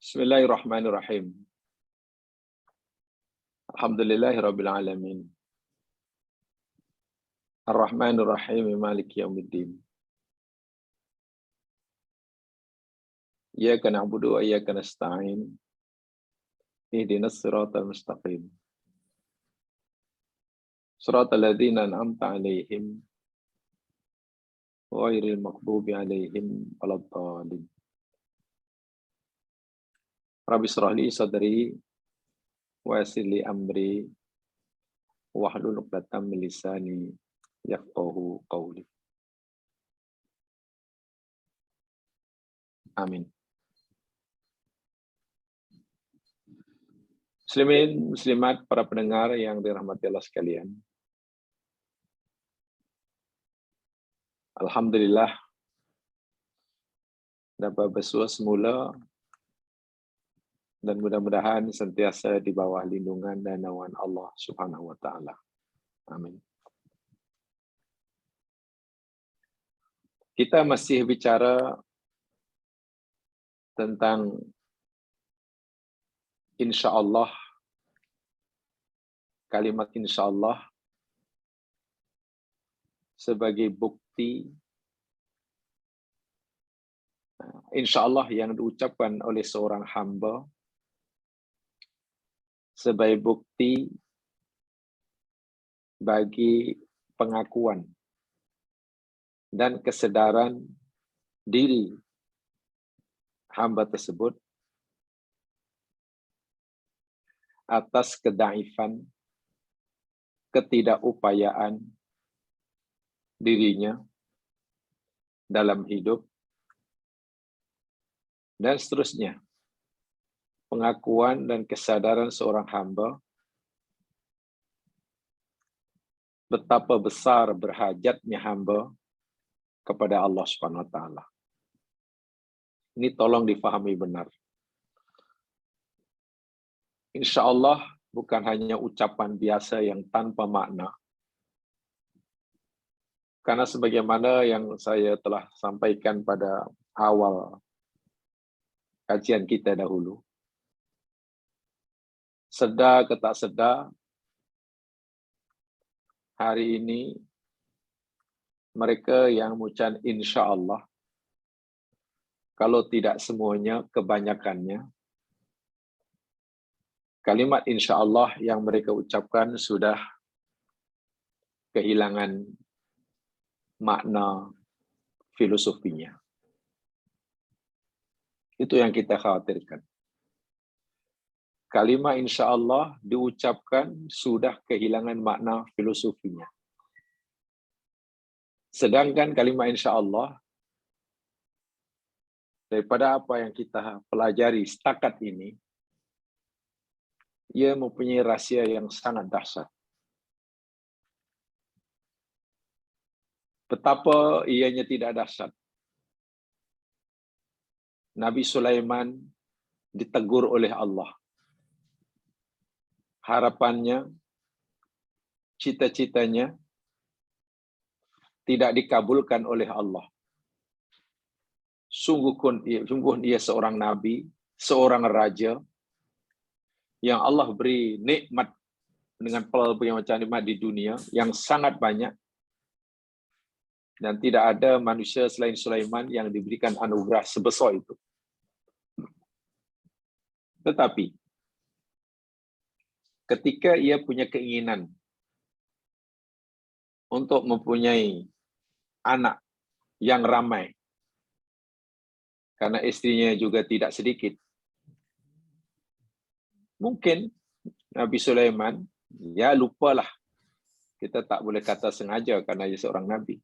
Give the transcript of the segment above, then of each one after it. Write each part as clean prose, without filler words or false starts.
Bismillahirrahmanirrahim. Alhamdulillahirabbil alamin. Ar-Rahmanir-Rahim Maliki yaumiddin. Iyyaka na'budu wa iyyaka nasta'in. Ihdinas siratal mustaqim. Siratal ladzina an'amta 'alaihim ghairil maghdubi 'alaihim waladdallin. Rabbi shrah li sadri wa yassir li amri wahlul 'uqdatam min lisani yafqahu qawli. Amin. Muslimin, muslimat, para pendengar yang dirahmati Allah sekalian. Alhamdulillah, dapat bersua semula dan mudah-mudahan sentiasa di bawah lindungan dan naungan Allah Subhanahu wa taala. Amin. Kita masih bicara tentang insyaallah, kalimat insyaallah sebagai bukti insyaallah yang diucapkan oleh seorang hamba sebagai bukti bagi pengakuan dan kesadaran diri hamba tersebut atas kedaifan, ketidakupayaan dirinya dalam hidup, dan seterusnya. Pengakuan dan kesadaran seorang hamba betapa besar berhajatnya hamba kepada Allah Subhanahu wa taala. Ini tolong difahami benar. Insya Allah bukan hanya ucapan biasa yang tanpa makna. Karena sebagaimana yang saya telah sampaikan pada awal kajian kita dahulu, sedar ke tak sedar, hari ini mereka yang mengucapkan insya Allah, kalau tidak semuanya, kebanyakannya, kalimat insya Allah yang mereka ucapkan sudah kehilangan makna filosofinya. Itu yang kita khawatirkan. Kalimat insya Allah diucapkan sudah kehilangan makna filosofinya. Sedangkan kalimat insya Allah, daripada apa yang kita pelajari setakat ini, ia mempunyai rahsia yang sangat dahsyat. Betapa ianya tidak dahsyat. Nabi Sulaiman ditegur oleh Allah. Harapannya, cita-citanya tidak dikabulkan oleh Allah. Sungguh ia seorang nabi, seorang raja, yang Allah beri nikmat dengan pelbagai macam nikmat di dunia yang sangat banyak, dan tidak ada manusia selain Sulaiman yang diberikan anugerah sebesar itu. Tetapi ketika ia punya keinginan untuk mempunyai anak yang ramai, karena istrinya juga tidak sedikit, mungkin Nabi Sulaiman, ya lupalah, kita tak boleh kata sengaja karena dia seorang nabi,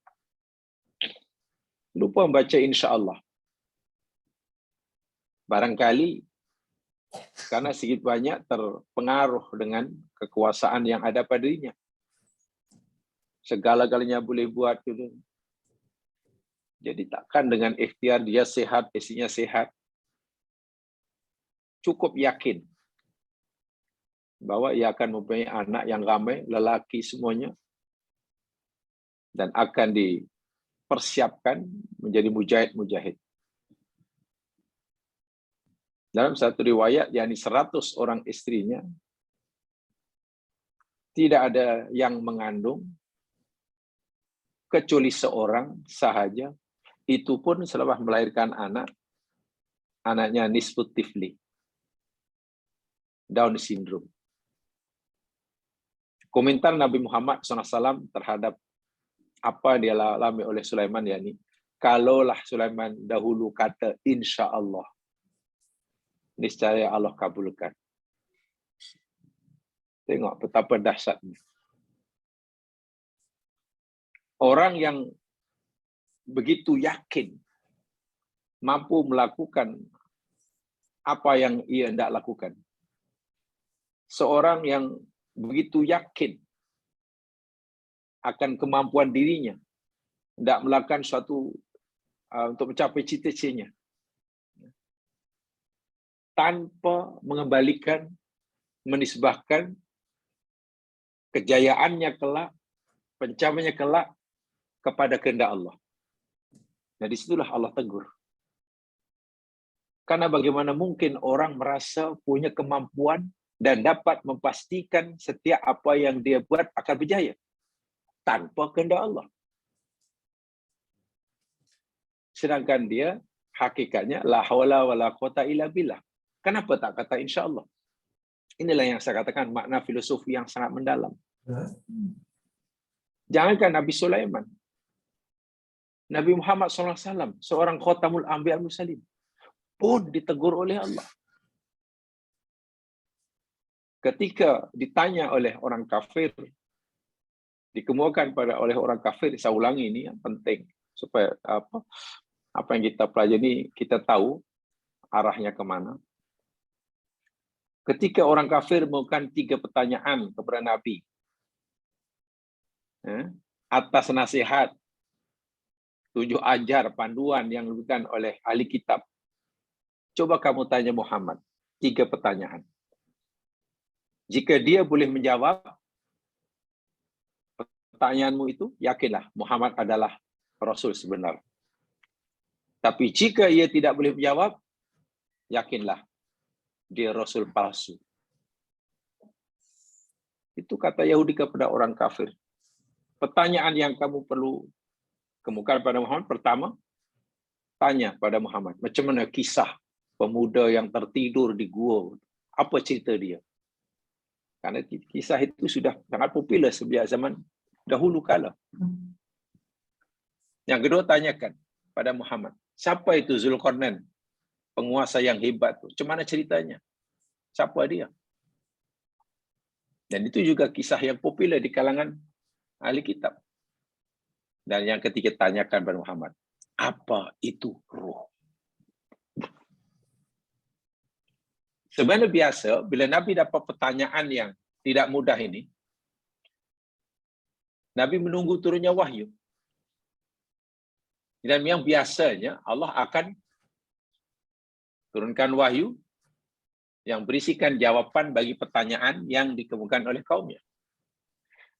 lupa membaca insya Allah. Barangkali karena sedikit banyak terpengaruh dengan kekuasaan yang ada padanya. Segala-galanya boleh buat gitu. Jadi takkan dengan ikhtiar dia sehat, istrinya sehat, cukup yakin bahwa ia akan mempunyai anak yang ramai, lelaki semuanya, dan akan dipersiapkan menjadi mujahid-mujahid. Dalam satu riwayat, yakni 100 orang istrinya, tidak ada yang mengandung, kecuali seorang sahaja, itu pun selepas melahirkan anaknya nisfut tifli, Down syndrome. Komentar Nabi Muhammad SAW terhadap apa yang dialami oleh Sulaiman, yakni, kalaulah Sulaiman dahulu kata insya Allah, niscaya Allah kabulkan. Tengok betapa dahsyatnya. Orang yang begitu yakin mampu melakukan apa yang ia hendak lakukan. Seorang yang begitu yakin akan kemampuan dirinya hendak melakukan suatu untuk mencapai cita-citanya, tanpa mengembalikan, menisbahkan kejayaannya kelak, pencapaiannya kelak kepada kehendak Allah. Nah, disitulah Allah tegur. Karena bagaimana mungkin orang merasa punya kemampuan dan dapat memastikan setiap apa yang dia buat akan berjaya tanpa kehendak Allah. Sedangkan dia hakikatnya la haula wala quwata illa billah. Kenapa tak kata insya Allah? Inilah yang saya katakan makna filosofi yang sangat mendalam. Jangankan Nabi Sulaiman, Nabi Muhammad SAW, seorang khatamul anbiya al-mursalin, pun ditegur oleh Allah. Ketika ditanya oleh orang kafir, dikemukakan oleh orang kafir, saya ulangi ini yang penting supaya apa yang kita pelajari kita tahu arahnya kemana. Ketika orang kafir mengemukakan 3 pertanyaan kepada Nabi atas nasihat, 7 ajar, panduan yang diberikan oleh ahli kitab. Coba kamu tanya Muhammad 3 pertanyaan. Jika dia boleh menjawab pertanyaanmu itu, yakinlah Muhammad adalah Rasul sebenar. Tapi jika ia tidak boleh menjawab, yakinlah dia Rasul palsu. Itu kata Yahudi kepada orang kafir. Pertanyaan yang kamu perlu kemukakan pada Muhammad, pertama, tanya pada Muhammad, macam mana kisah pemuda yang tertidur di gua? Apa cerita dia? Karena kisah itu sudah sangat popular sejak zaman dahulu kala. Yang kedua, tanyakan pada Muhammad, siapa itu Zulkarnain, penguasa yang hebat? Macam mana ceritanya? Siapa dia? Dan itu juga kisah yang popular di kalangan ahli kitab. Dan yang ketiga, tanyakan pada Muhammad, apa itu ruh? Sebenarnya biasa, bila Nabi dapat pertanyaan yang tidak mudah ini, Nabi menunggu turunnya wahyu. Dan yang biasanya Allah akan turunkan wahyu yang berisikan jawaban bagi pertanyaan yang dikemukakan oleh kaumnya.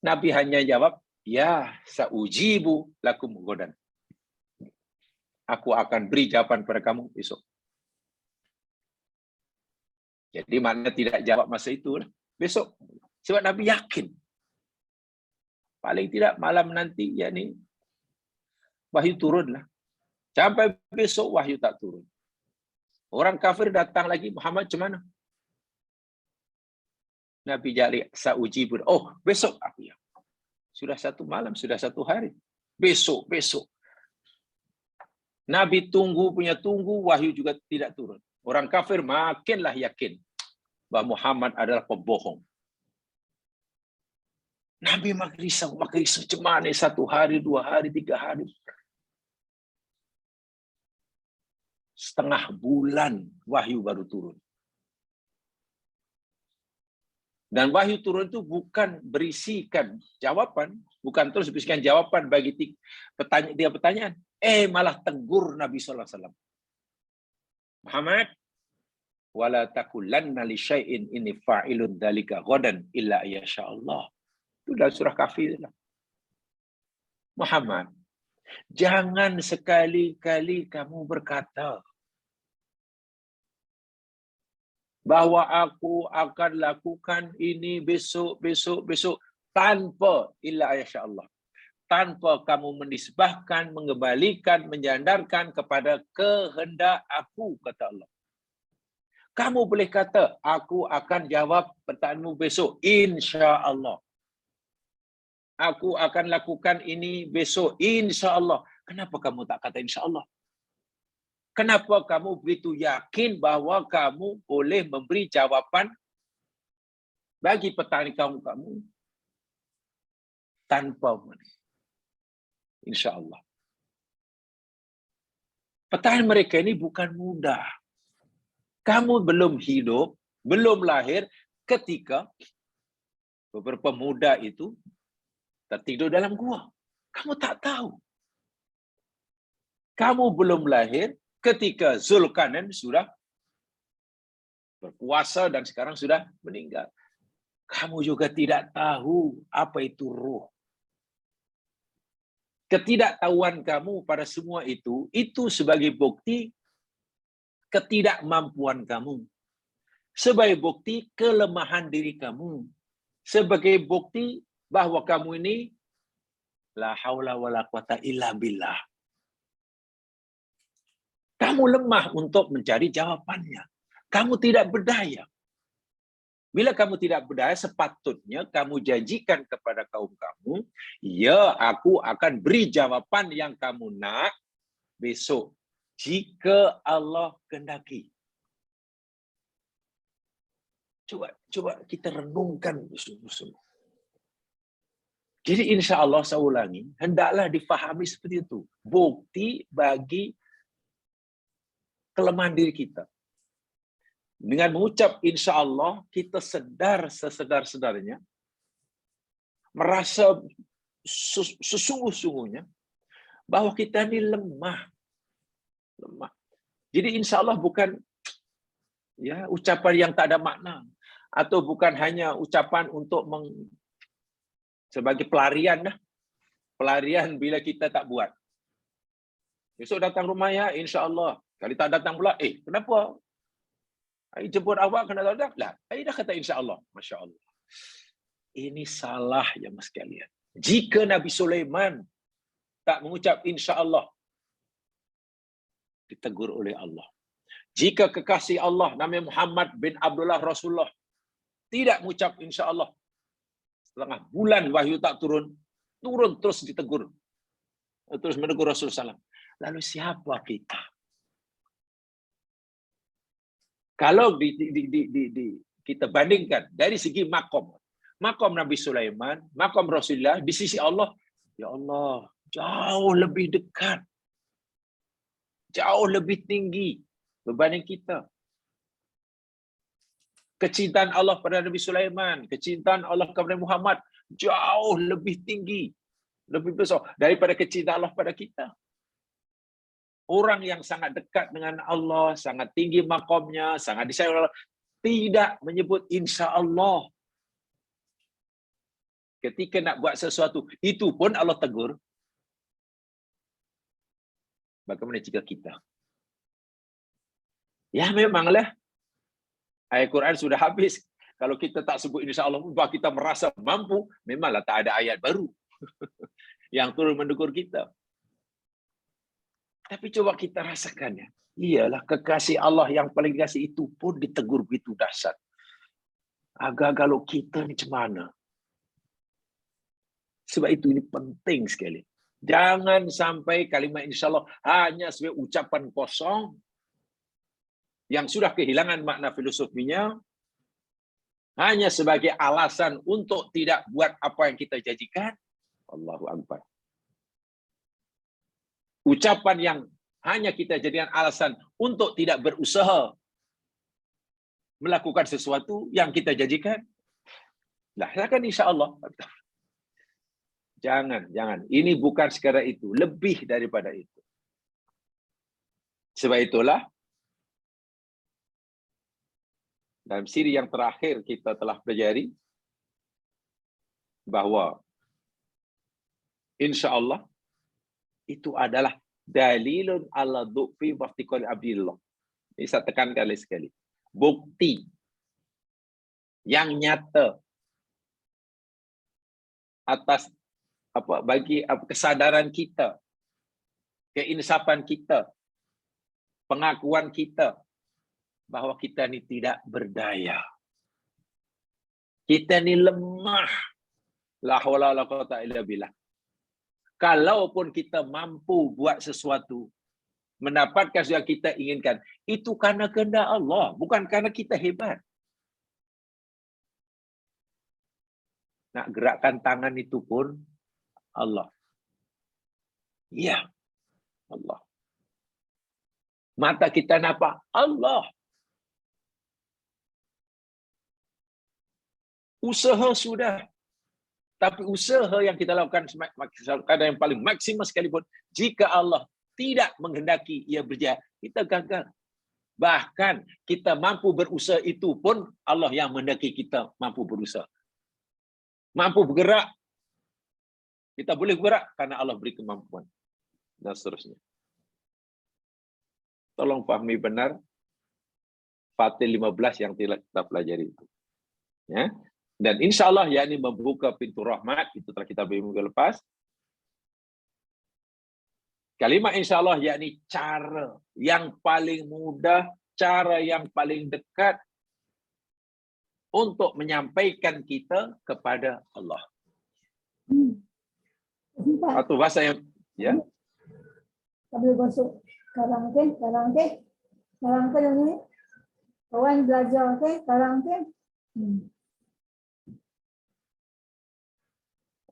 Nabi hanya jawab, ya sa'ujibu lakum godan. Aku akan beri jawaban kepada kamu besok. Jadi makna tidak jawab masa itu, besok. Sebab Nabi yakin. Paling tidak malam nanti, yakni wahyu turunlah. Sampai besok wahyu tak turun. Orang kafir datang lagi, Muhammad macam mana? Nabi jari sa'ujibu. Oh, besok aku ya. Sudah 1 malam, sudah 1 hari. Besok. Nabi tunggu, wahyu juga tidak turun. Orang kafir makinlah yakin bahwa Muhammad adalah pembohong. Nabi makin risau. Macam mana 1 hari, 2 hari, 3 hari. Setengah bulan wahyu baru turun. Dan wahyu turun itu bukan berisikan jawaban, bukan terus berisikan jawaban bagi 3 pertanyaan. Malah tegur Nabi SAW. Muhammad, wala taqulanna li syai'in inni fa'ilun dzalika ghadan illa ayyasha Allah. Itu dalam surah Kafir. Muhammad, jangan sekali-kali kamu berkata bahwa aku akan lakukan ini besok, tanpa illa insya Allah. Tanpa kamu menisbahkan, mengembalikan, menyandarkan kepada kehendak aku, kata Allah. Kamu boleh kata, aku akan jawab pertanyaanmu besok, insya Allah. Aku akan lakukan ini besok, insya Allah. Kenapa kamu tak kata insya Allah? Kenapa kamu begitu yakin bahwa kamu boleh memberi jawapan bagi pertanyaan kamu tanpa insya Allah? Pertanyaan mereka ini bukan mudah. Kamu belum hidup, belum lahir ketika beberapa muda itu tertidur dalam gua. Kamu tak tahu. Kamu belum lahir ketika Zulkarnain sudah berkuasa dan sekarang sudah meninggal. Kamu juga tidak tahu apa itu ruh. Ketidaktahuan kamu pada semua itu sebagai bukti ketidakmampuan kamu. Sebagai bukti kelemahan diri kamu. Sebagai bukti bahwa kamu ini la haula wala quwata illa billah. Kamu lemah untuk mencari jawabannya. Kamu tidak berdaya. Bila kamu tidak berdaya, sepatutnya kamu janjikan kepada kaum kamu, ya, aku akan beri jawaban yang kamu nak besok, jika Allah kehendaki. Coba kita renungkan bersungguh-sungguh. Jadi insya Allah, saya ulangi, hendaklah difahami seperti itu. Bukti bagi kelemahan diri kita. Dengan mengucap insya Allah, kita sedar sesedar-sedarnya, merasa sesungguh-sungguhnya bahwa kita ini lemah. Jadi insya Allah bukan ya ucapan yang tak ada makna, atau bukan hanya ucapan untuk sebagai pelarian dah. Pelarian bila kita tak buat. Besok datang rumah ya, insya Allah. Kalau tak datang pula, kenapa? Saya jemput awak kena datang? Lah, saya dah kata insya Allah. Masya Allah. Ini salah ya mas sekalian. Jika Nabi Sulaiman tak mengucap insya Allah, ditegur oleh Allah. Jika kekasih Allah, Nabi Muhammad bin Abdullah Rasulullah, tidak mengucap insya Allah, setengah bulan wahyu tak turun terus ditegur. Terus menegur Rasulullah SAW. Lalu siapa kita? Kalau kita bandingkan dari segi makom Nabi Sulaiman, makom Rasulullah di sisi Allah, ya Allah, jauh lebih dekat, jauh lebih tinggi berbanding kita. Kecintaan Allah pada Nabi Sulaiman, kecintaan Allah kepada Muhammad jauh lebih tinggi, lebih besar daripada kecintaan Allah pada kita. Orang yang sangat dekat dengan Allah, sangat tinggi makomnya, sangat disayang Allah, tidak menyebut insya Allah. Ketika nak buat sesuatu, itu pun Allah tegur. Bagaimana jika kita? Ya memanglah, ayat Quran sudah habis. Kalau kita tak sebut insya Allah, kita merasa mampu, memanglah tak ada ayat baru yang turun menegur kita. Tapi coba kita rasakannya. Iyalah, kekasih Allah yang paling kasih itu pun ditegur begitu dahsyat. Agak kalau kita ni macam mana? Sebab itu ini penting sekali. Jangan sampai kalimat insya Allah hanya sebagai ucapan kosong yang sudah kehilangan makna filosofinya, hanya sebagai alasan untuk tidak buat apa yang kita janjikan. Allahu Akbar. Ucapan yang hanya kita jadikan alasan untuk tidak berusaha melakukan sesuatu yang kita janjikan. Lah, kan insya Allah. Jangan. Ini bukan sekadar itu, lebih daripada itu. Sebab itulah, dalam siri yang terakhir kita telah pelajari bahwa insya Allah itu adalah dalilun ala du'fi waftiqal abdillah. Ini saya tekankan sekali. bukti yang nyata atas bagi kesadaran kita, keinsapan kita, pengakuan kita bahwa kita ni tidak berdaya. Kita ni lemah. La haula wala quwwata illa billah. Kalaupun kita mampu buat sesuatu, mendapatkan sesuatu yang kita inginkan, itu karena kehendak Allah, bukan karena kita hebat. Nak gerakkan tangan itu pun Allah. Ya, Allah. Mata kita nampak Allah. Usaha sudah. Tapi usaha yang kita lakukan kadang yang paling maksimal sekalipun, jika Allah tidak menghendaki ia berjaya, kita gagal. Bahkan kita mampu berusaha itu pun Allah yang menghendaki kita mampu berusaha. Mampu bergerak. Kita boleh bergerak karena Allah beri kemampuan. Dan seterusnya. Tolong pahami benar Fatil 15 yang kita pelajari itu. Ya. Dan insya Allah yakni membuka pintu rahmat, itu telah kita beri minggu lepas. Kalimat insya Allah yakni cara yang paling mudah, cara yang paling dekat untuk menyampaikan kita kepada Allah. Atau bahasa yang ya. Sambil masuk sekarang ke ini. Kawan belajar ke sekarang ke.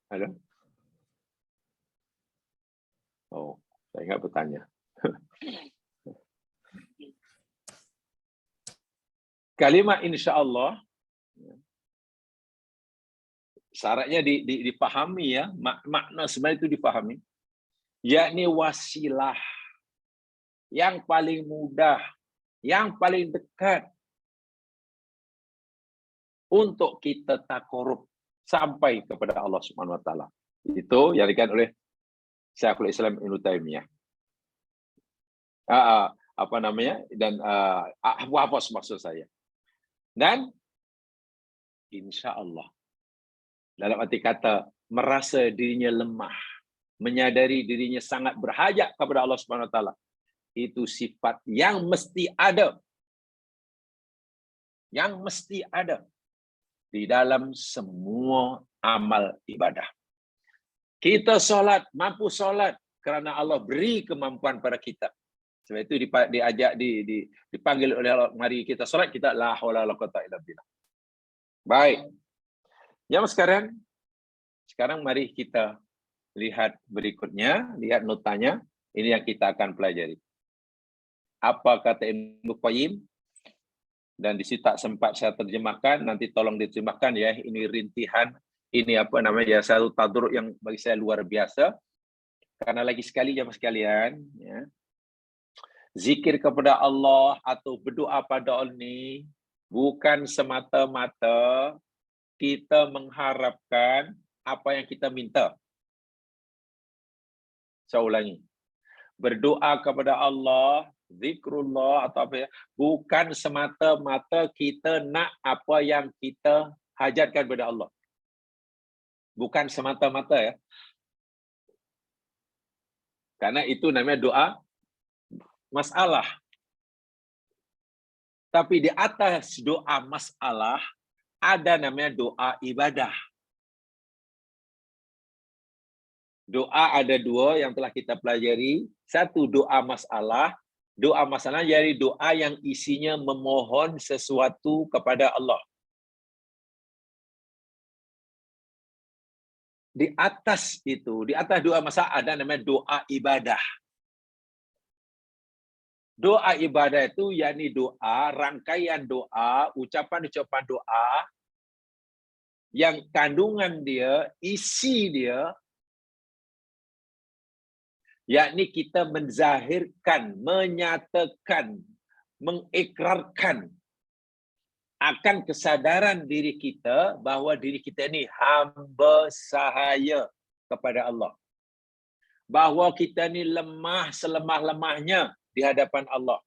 Halo. Oh, saya ingat bertanya. Kalimat insya Allah syaratnya dipahami ya, makna sebenarnya itu dipahami, yakni wasilah yang paling mudah, yang paling dekat untuk kita takarub sampai kepada Allah Subhanahu wa taala. Itu yang dikatakan oleh Syekhul Islam Ibnu Taimiyah. Dan apa maksud saya? Dan insya Allah dalam arti kata merasa dirinya lemah, menyadari dirinya sangat berhajat kepada Allah Subhanahu wa taala. Itu sifat yang mesti ada. Yang mesti ada di dalam semua amal ibadah. Kita solat, mampu solat kerana Allah beri kemampuan pada kita. Sebab itu dipanggil oleh Allah, mari kita solat, kita la haula wala quwwata illa billah. Baik. Yang sekarang mari kita lihat berikutnya, lihat notanya. Ini yang kita akan pelajari. Apa kata Ibnu Qayyim? Dan di situ tak sempat saya terjemahkan, nanti tolong diterjemahkan ya. Ini rintihan, ini satu tadruk yang bagi saya luar biasa. Karena lagi sekali jemaah sekalian, ya, zikir kepada Allah atau berdoa pada Allah ini bukan semata-mata kita mengharapkan apa yang kita minta. Saya ulangi. Berdoa kepada Allah, zikrullah atau apa ya, bukan semata-mata kita nak apa yang kita hajatkan kepada Allah. Bukan semata-mata ya. Karena itu namanya doa masalah. Tapi di atas doa masalah ada namanya doa ibadah. Doa ada dua yang telah kita pelajari. Satu doa masalah. Doa masalah jadi doa yang isinya memohon sesuatu kepada Allah. Di atas itu, di atas doa masalah ada namanya doa ibadah. Doa ibadah itu yakni doa, rangkaian doa, ucapan-ucapan doa yang kandungan dia, isi dia, yakni kita menzahirkan, menyatakan, mengikrarkan akan kesadaran diri kita bahawa diri kita ini hamba sahaya kepada Allah. Bahawa kita ini lemah selemah-lemahnya di hadapan Allah.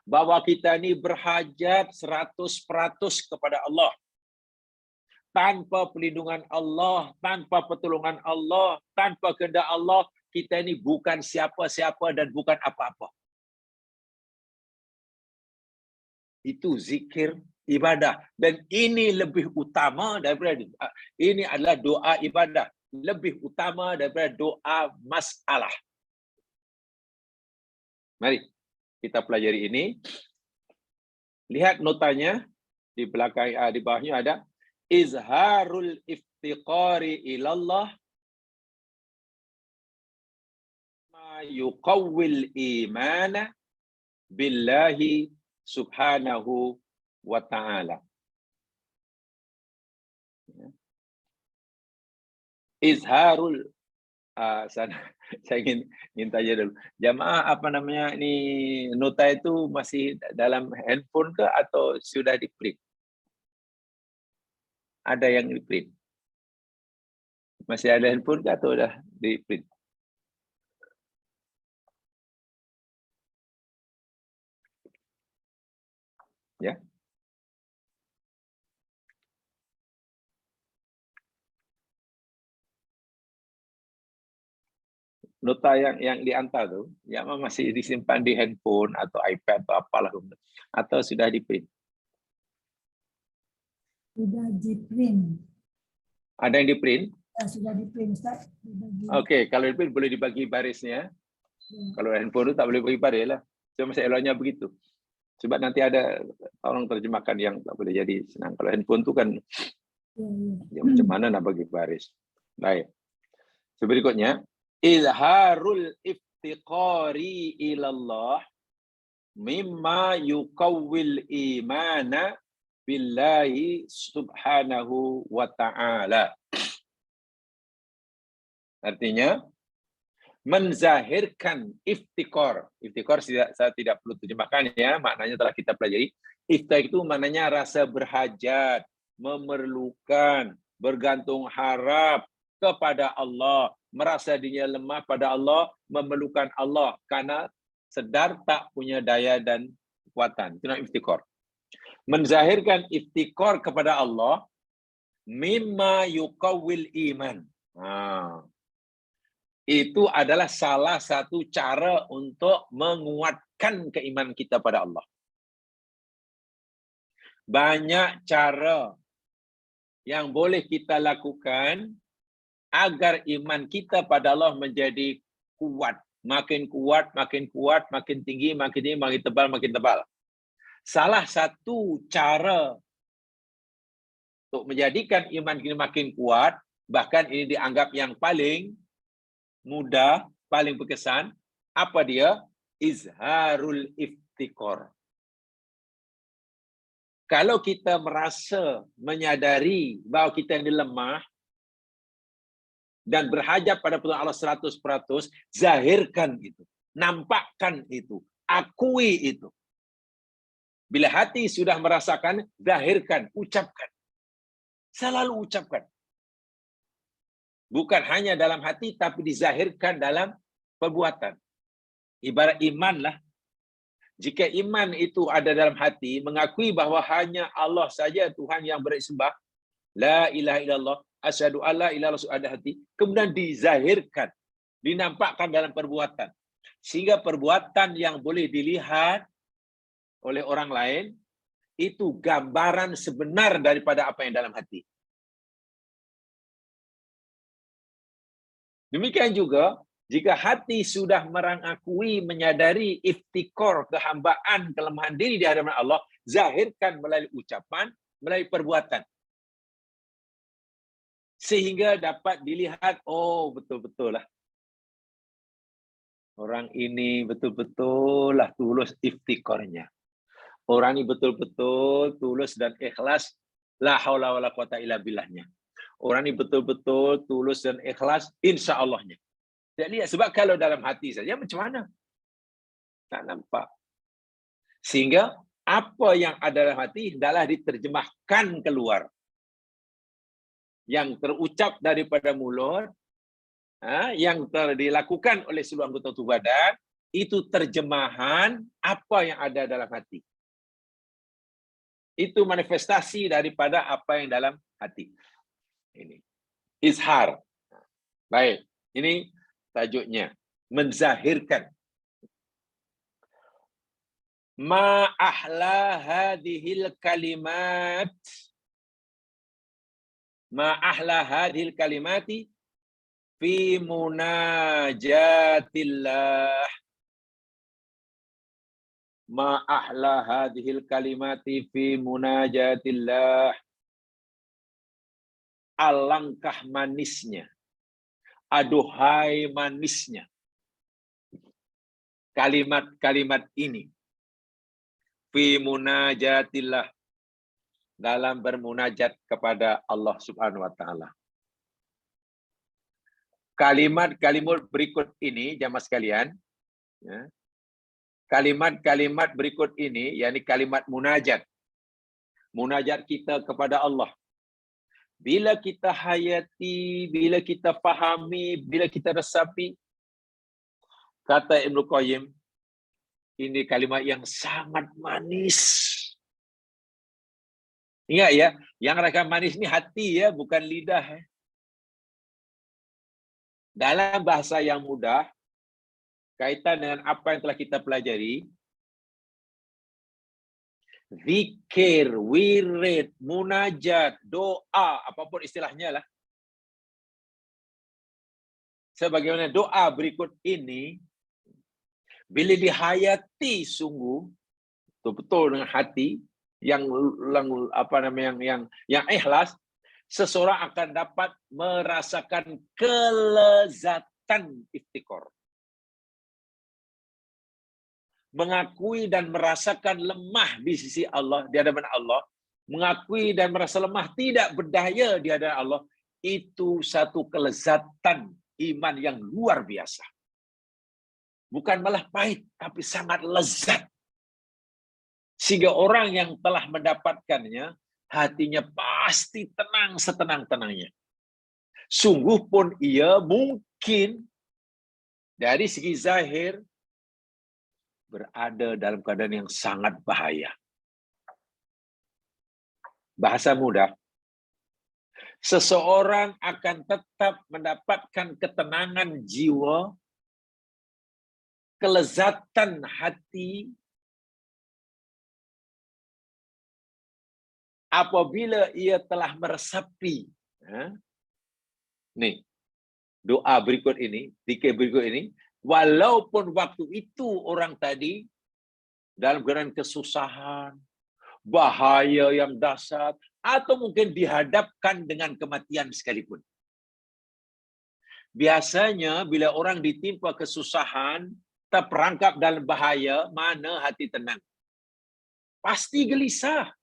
bahwa kita ini berhajat 100% kepada Allah. Tanpa perlindungan Allah, tanpa pertolongan Allah, tanpa kehendak Allah, kita ini bukan siapa-siapa dan bukan apa-apa. Itu zikir ibadah. Dan ini lebih utama daripada ini adalah doa ibadah. Lebih utama daripada doa masalah. Mari kita pelajari ini. Lihat notanya di belakang, di bawahnya ada izharul iftiqari ilallah ma yuqawwil imana billahi subhanahu wa ta'ala. Izharul saya ingin tanya dulu. Jamaah apa namanya ini, nota itu masih dalam handphone ke atau sudah di print? Ada yang di print? Masih ada handphone ke atau sudah di print? Ya. Nota yang diantar tuh, yang masih disimpan di handphone atau iPad atau apalah, atau sudah di print? Sudah di print. Ada yang di print? Ya, sudah di print, Ustaz. Oke, kalau di print boleh dibagi barisnya. Kalau handphone itu tak boleh bagi baris lah. Cuma eloknya begitu. Sebab nanti ada orang terjemahkan yang tak boleh, jadi senang. Kalau handphone itu kan ya, macam mana nak bagi baris. Baik. Berikutnya, izharul iftiqari ilallah mimma yuqawwil imana billahi subhanahu wa ta'ala. Artinya, menzahirkan iftikor. Iftikor saya tidak perlu terjemahkan ya, maknanya telah kita pelajari. Iftikor itu maknanya rasa berhajat, memerlukan, bergantung harap kepada Allah, merasa dirinya lemah pada Allah, memerlukan Allah karena sedar tak punya daya dan kekuatan. Itu namanya iftikor. Menzahirkan iftikor kepada Allah mimma yuqawwil iman. Itu adalah salah satu cara untuk menguatkan keimanan kita pada Allah. Banyak cara yang boleh kita lakukan agar iman kita pada Allah menjadi kuat. Makin kuat, makin kuat, makin tinggi, makin tebal, makin tebal. Salah satu cara untuk menjadikan iman kita makin kuat, bahkan ini dianggap yang paling mudah, paling berkesan, apa dia? Izharul iftikor. Kalau kita merasa menyadari bahawa kita ini lemah dan berhajat pada pertolongan Allah 100%, zahirkan itu, nampakkan itu, akui itu. Bila hati sudah merasakan, zahirkan, ucapkan. Selalu ucapkan. Bukan hanya dalam hati, tapi dizahirkan dalam perbuatan. Ibarat iman lah. Jika iman itu ada dalam hati, mengakui bahawa hanya Allah saja Tuhan yang bersembah, la ilaha illallah, asyhadu alla ilaha illallah, ada hati, kemudian dizahirkan, dinampakkan dalam perbuatan. Sehingga perbuatan yang boleh dilihat oleh orang lain, itu gambaran sebenar daripada apa yang dalam hati. Demikian juga, jika hati sudah mengakui, menyadari iftikor, kehambaan, kelemahan diri di hadapan Allah, zahirkan melalui ucapan, melalui perbuatan. Sehingga dapat dilihat, oh betul-betul lah. Orang ini betul-betul lah tulus iftikornya. Orang ini betul-betul tulus dan ikhlas, la haula wala quwata illa billahnya. Orang ini betul-betul tulus dan ikhlas, insya Allahnya. Tidak lihat, sebab kalau dalam hati saja macam mana? Tak nampak. Sehingga apa yang ada dalam hati hendaklah diterjemahkan keluar. Yang terucap daripada mulut, yang dilakukan oleh seluruh anggota tubuh badan, itu terjemahan apa yang ada dalam hati. Itu manifestasi daripada apa yang dalam hati. Ini izhar. Baik, ini tajuknya menzahirkan. Ma ahla hadhil kalimat. Ma ahla hadhil kalimati fi munajatillah. Ma ahla hadhil kalimati fi munajatillah. Alangkah manisnya, aduhai manisnya kalimat-kalimat ini fi munajatillah, dalam bermunajat kepada Allah Subhanahu wa taala. Kalimat-kalimat berikut ini jamaah sekalian, ya, kalimat-kalimat berikut ini, yakni kalimat munajat. Munajat kita kepada Allah. Bila kita hayati, bila kita fahami, bila kita resapi, kata Ibnu Qayyim, ini kalimat yang sangat manis. Ingat ya, yang rasa manis ini hati ya, bukan lidah. Dalam bahasa yang mudah, kaitan dengan apa yang telah kita pelajari, zikir, wirid, munajat, doa, apapun istilahnya lah. Sebagaimana doa berikut ini, bila dihayati sungguh, betul-betul dengan hati, yang ikhlas, seseorang akan dapat merasakan kelezatan iftikor. Mengakui dan merasakan lemah di sisi Allah, di hadapan Allah, mengakui dan merasa lemah tidak berdaya di hadapan Allah, itu satu kelezatan iman yang luar biasa. Bukan malah pahit, tapi sangat lezat. Sehingga orang yang telah mendapatkannya, hatinya pasti tenang setenang-tenangnya. Sungguh pun ia mungkin dari segi zahir berada dalam keadaan yang sangat bahaya. Bahasa mudah, seseorang akan tetap mendapatkan ketenangan jiwa, kelezatan hati, apabila ia telah meresapi. Nih, doa berikut ini, zikir berikut ini, walaupun waktu itu orang tadi dalam keadaan kesusahan, bahaya yang dahsyat, atau mungkin dihadapkan dengan kematian sekalipun. Biasanya bila orang ditimpa kesusahan, terperangkap dalam bahaya, mana hati tenang? Pasti gelisah.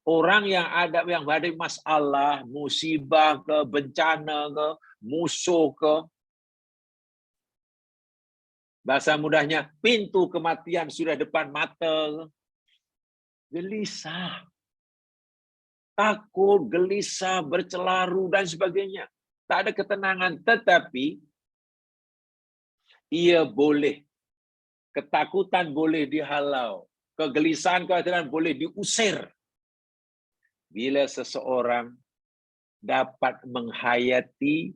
Orang yang menghadapi masalah, musibah ke, bencana ke, musuh ke, bahasa mudahnya, pintu kematian sudah depan mata, gelisah, takut, gelisah, bercelaru, dan sebagainya. Tak ada ketenangan, tetapi ia boleh, ketakutan boleh dihalau, kegelisahan, kekhawatiran boleh diusir. Bila seseorang dapat menghayati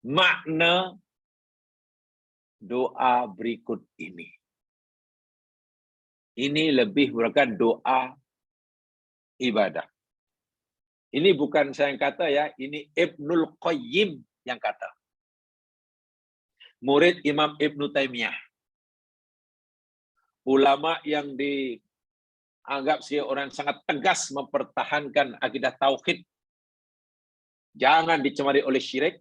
makna doa berikut ini. Ini lebih merupakan doa ibadah. Ini bukan saya yang kata ya, ini Ibnul Qayyim yang kata. Murid Imam Ibnu Taimiyah. Ulama yang dianggap sebagai orang sangat tegas mempertahankan akidah tauhid. Jangan dicemari oleh syirik.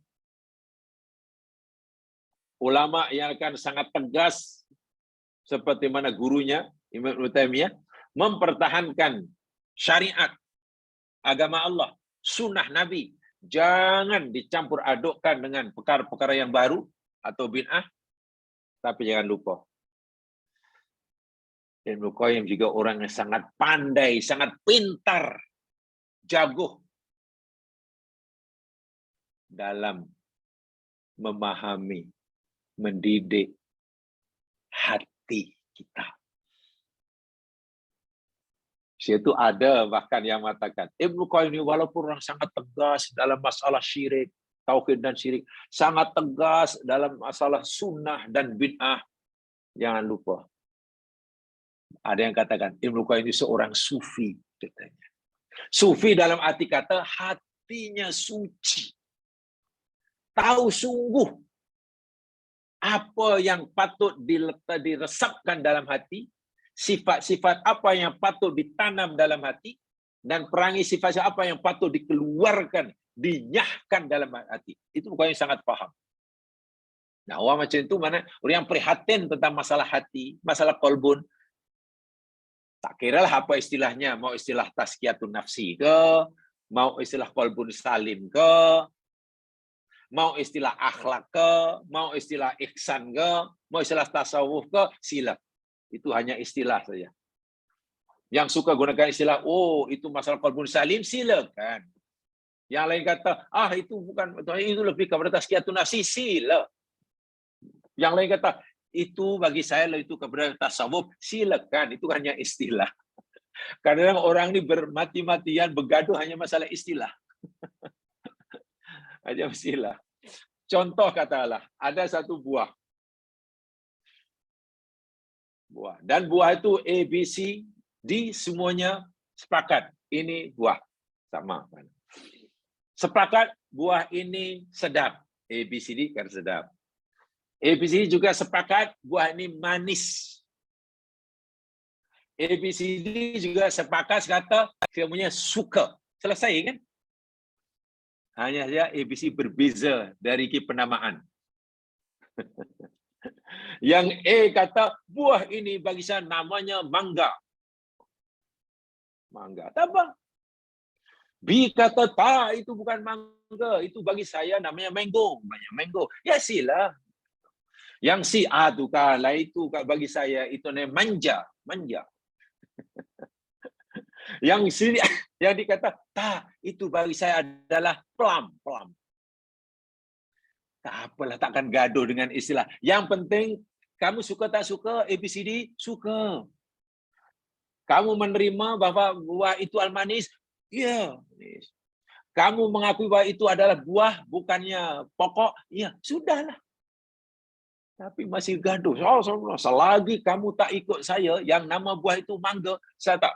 Ulama yang akan sangat tegas seperti mana gurunya Imam Ibnu Taimiyah mempertahankan syariat agama Allah, sunnah Nabi. Jangan dicampur adukkan dengan perkara-perkara yang baru atau bid'ah. Tapi jangan lupa, Ibnu Qayyim juga orang yang sangat pandai, sangat pintar, jago dalam memahami, mendidik hati kita. Situ ada bahkan yang mengatakan, Ibnu Qayyim ini walaupun orang sangat tegas dalam masalah syirik, tauhid dan syirik, sangat tegas dalam masalah sunnah dan bid'ah, jangan lupa. Ada yang katakan, Ibnu Qayyim ini seorang sufi, katanya. Sufi dalam arti kata, hatinya suci. Tahu sungguh apa yang patut diresapkan dalam hati, sifat-sifat apa yang patut ditanam dalam hati, dan perangi sifat apa yang patut dikeluarkan, dinyahkan dalam hati. Itu bukan yang sangat paham. Nah, orang macam itu mana? Orang yang prihatin tentang masalah hati, masalah kolbun. Tak kira lah apa istilahnya, mau istilah tazkiyatun nafsi ke, mau istilah kolbun salim ke, mau istilah akhlak ke, mau istilah ihsan ke, mau istilah tasawuf ke, sila. Itu hanya istilah saja. Yang suka gunakan istilah, oh itu masalah qalbun salim, silakan. Yang lain kata, itu bukan, itu lebih kepada tazkiyatun nafsi, sila. Yang lain kata, itu bagi saya itu kepada tasawuf, silakan. Itu hanya istilah. Kadang orang ini bermati-matian, bergaduh hanya masalah istilah. Hanya istilah. Contoh katalah, ada satu buah. Dan buah itu A, B, C, D semuanya sepakat. Ini buah. Sama. Sepakat buah ini sedap. A, B, C, D kan sedap. A, B, C, D juga sepakat buah ini manis. A, B, C, D juga sepakat kata semuanya suka. Selesai kan? Hanya saja A, B, C berbeza dari penamaan. Yang A kata, buah ini bagi saya namanya mangga. Mangga. Tak apa. B kata, tak, itu bukan mangga. Itu bagi saya namanya mango. Mango. Ya sila. Yang si tu kalah itu bagi saya itu namanya manja. Manja. Yang sini yang dikata, tak, itu bagi saya adalah plum. Plum. Tak apalah, takkan gaduh dengan istilah. Yang penting, kamu suka tak suka ABCD? Suka. Kamu menerima bahwa buah itu al-manis? Ya. Kamu mengakui bahwa itu adalah buah, bukannya pokok? Ya, sudahlah. Tapi masih gaduh. Selagi kamu tak ikut saya, yang nama buah itu mangga, saya tak.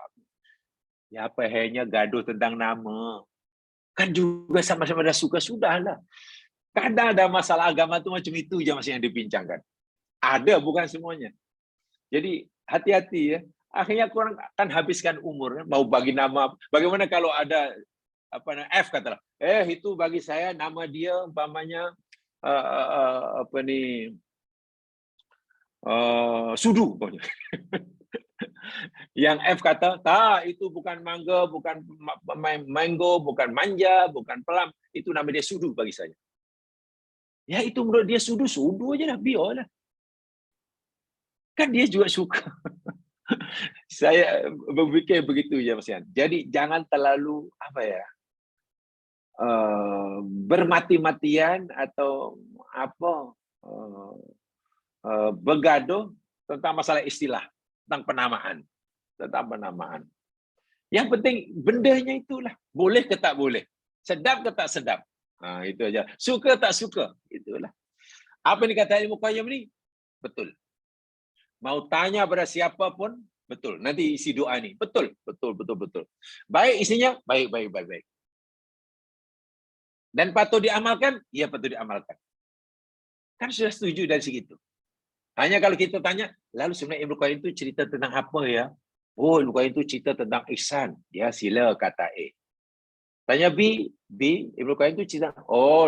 Ya, apa hanya gaduh tentang nama? Kan juga sama-sama dah suka, sudahlah. Kadang ada masalah agama itu macam itu aja masih yang dibincangkan. Ada, bukan semuanya. Jadi hati-hati ya. Akhirnya kurang akan habiskan umur. Mau bagi nama. Bagaimana kalau ada F katalah. Itu bagi saya nama dia umpamanya Sudu. Yang F kata, tak, itu bukan mangga, bukan mango, bukan manja, bukan pelam. Itu nama dia Sudu bagi saya. Ya itu menurut dia sudu aja lah, biarlah. Kan dia juga suka. Saya berpikir begitu ya Mas Yan. Jadi jangan terlalu bermati-matian atau bergaduh tentang masalah istilah, tentang penamaan. Yang penting bendanya itulah, boleh ke tak boleh, sedap ke tak sedap. Itu aja. Suka tak suka, itulah. Apa yang dikatakan Ibnu Qayyim ini? Betul. Mau tanya pada siapa pun, betul. Nanti isi doa ini, betul. Baik isinya, baik. Dan patut diamalkan? Ya patut diamalkan. Kan sudah setuju dari segitu. Hanya kalau kita tanya, lalu sebenarnya Ibnu Qayyim itu cerita tentang apa ya? Oh, Ibnu Qayyim itu cerita tentang ihsan. Ya, sila kata A. Tanya B, Ibnu Qayyim itu cerita,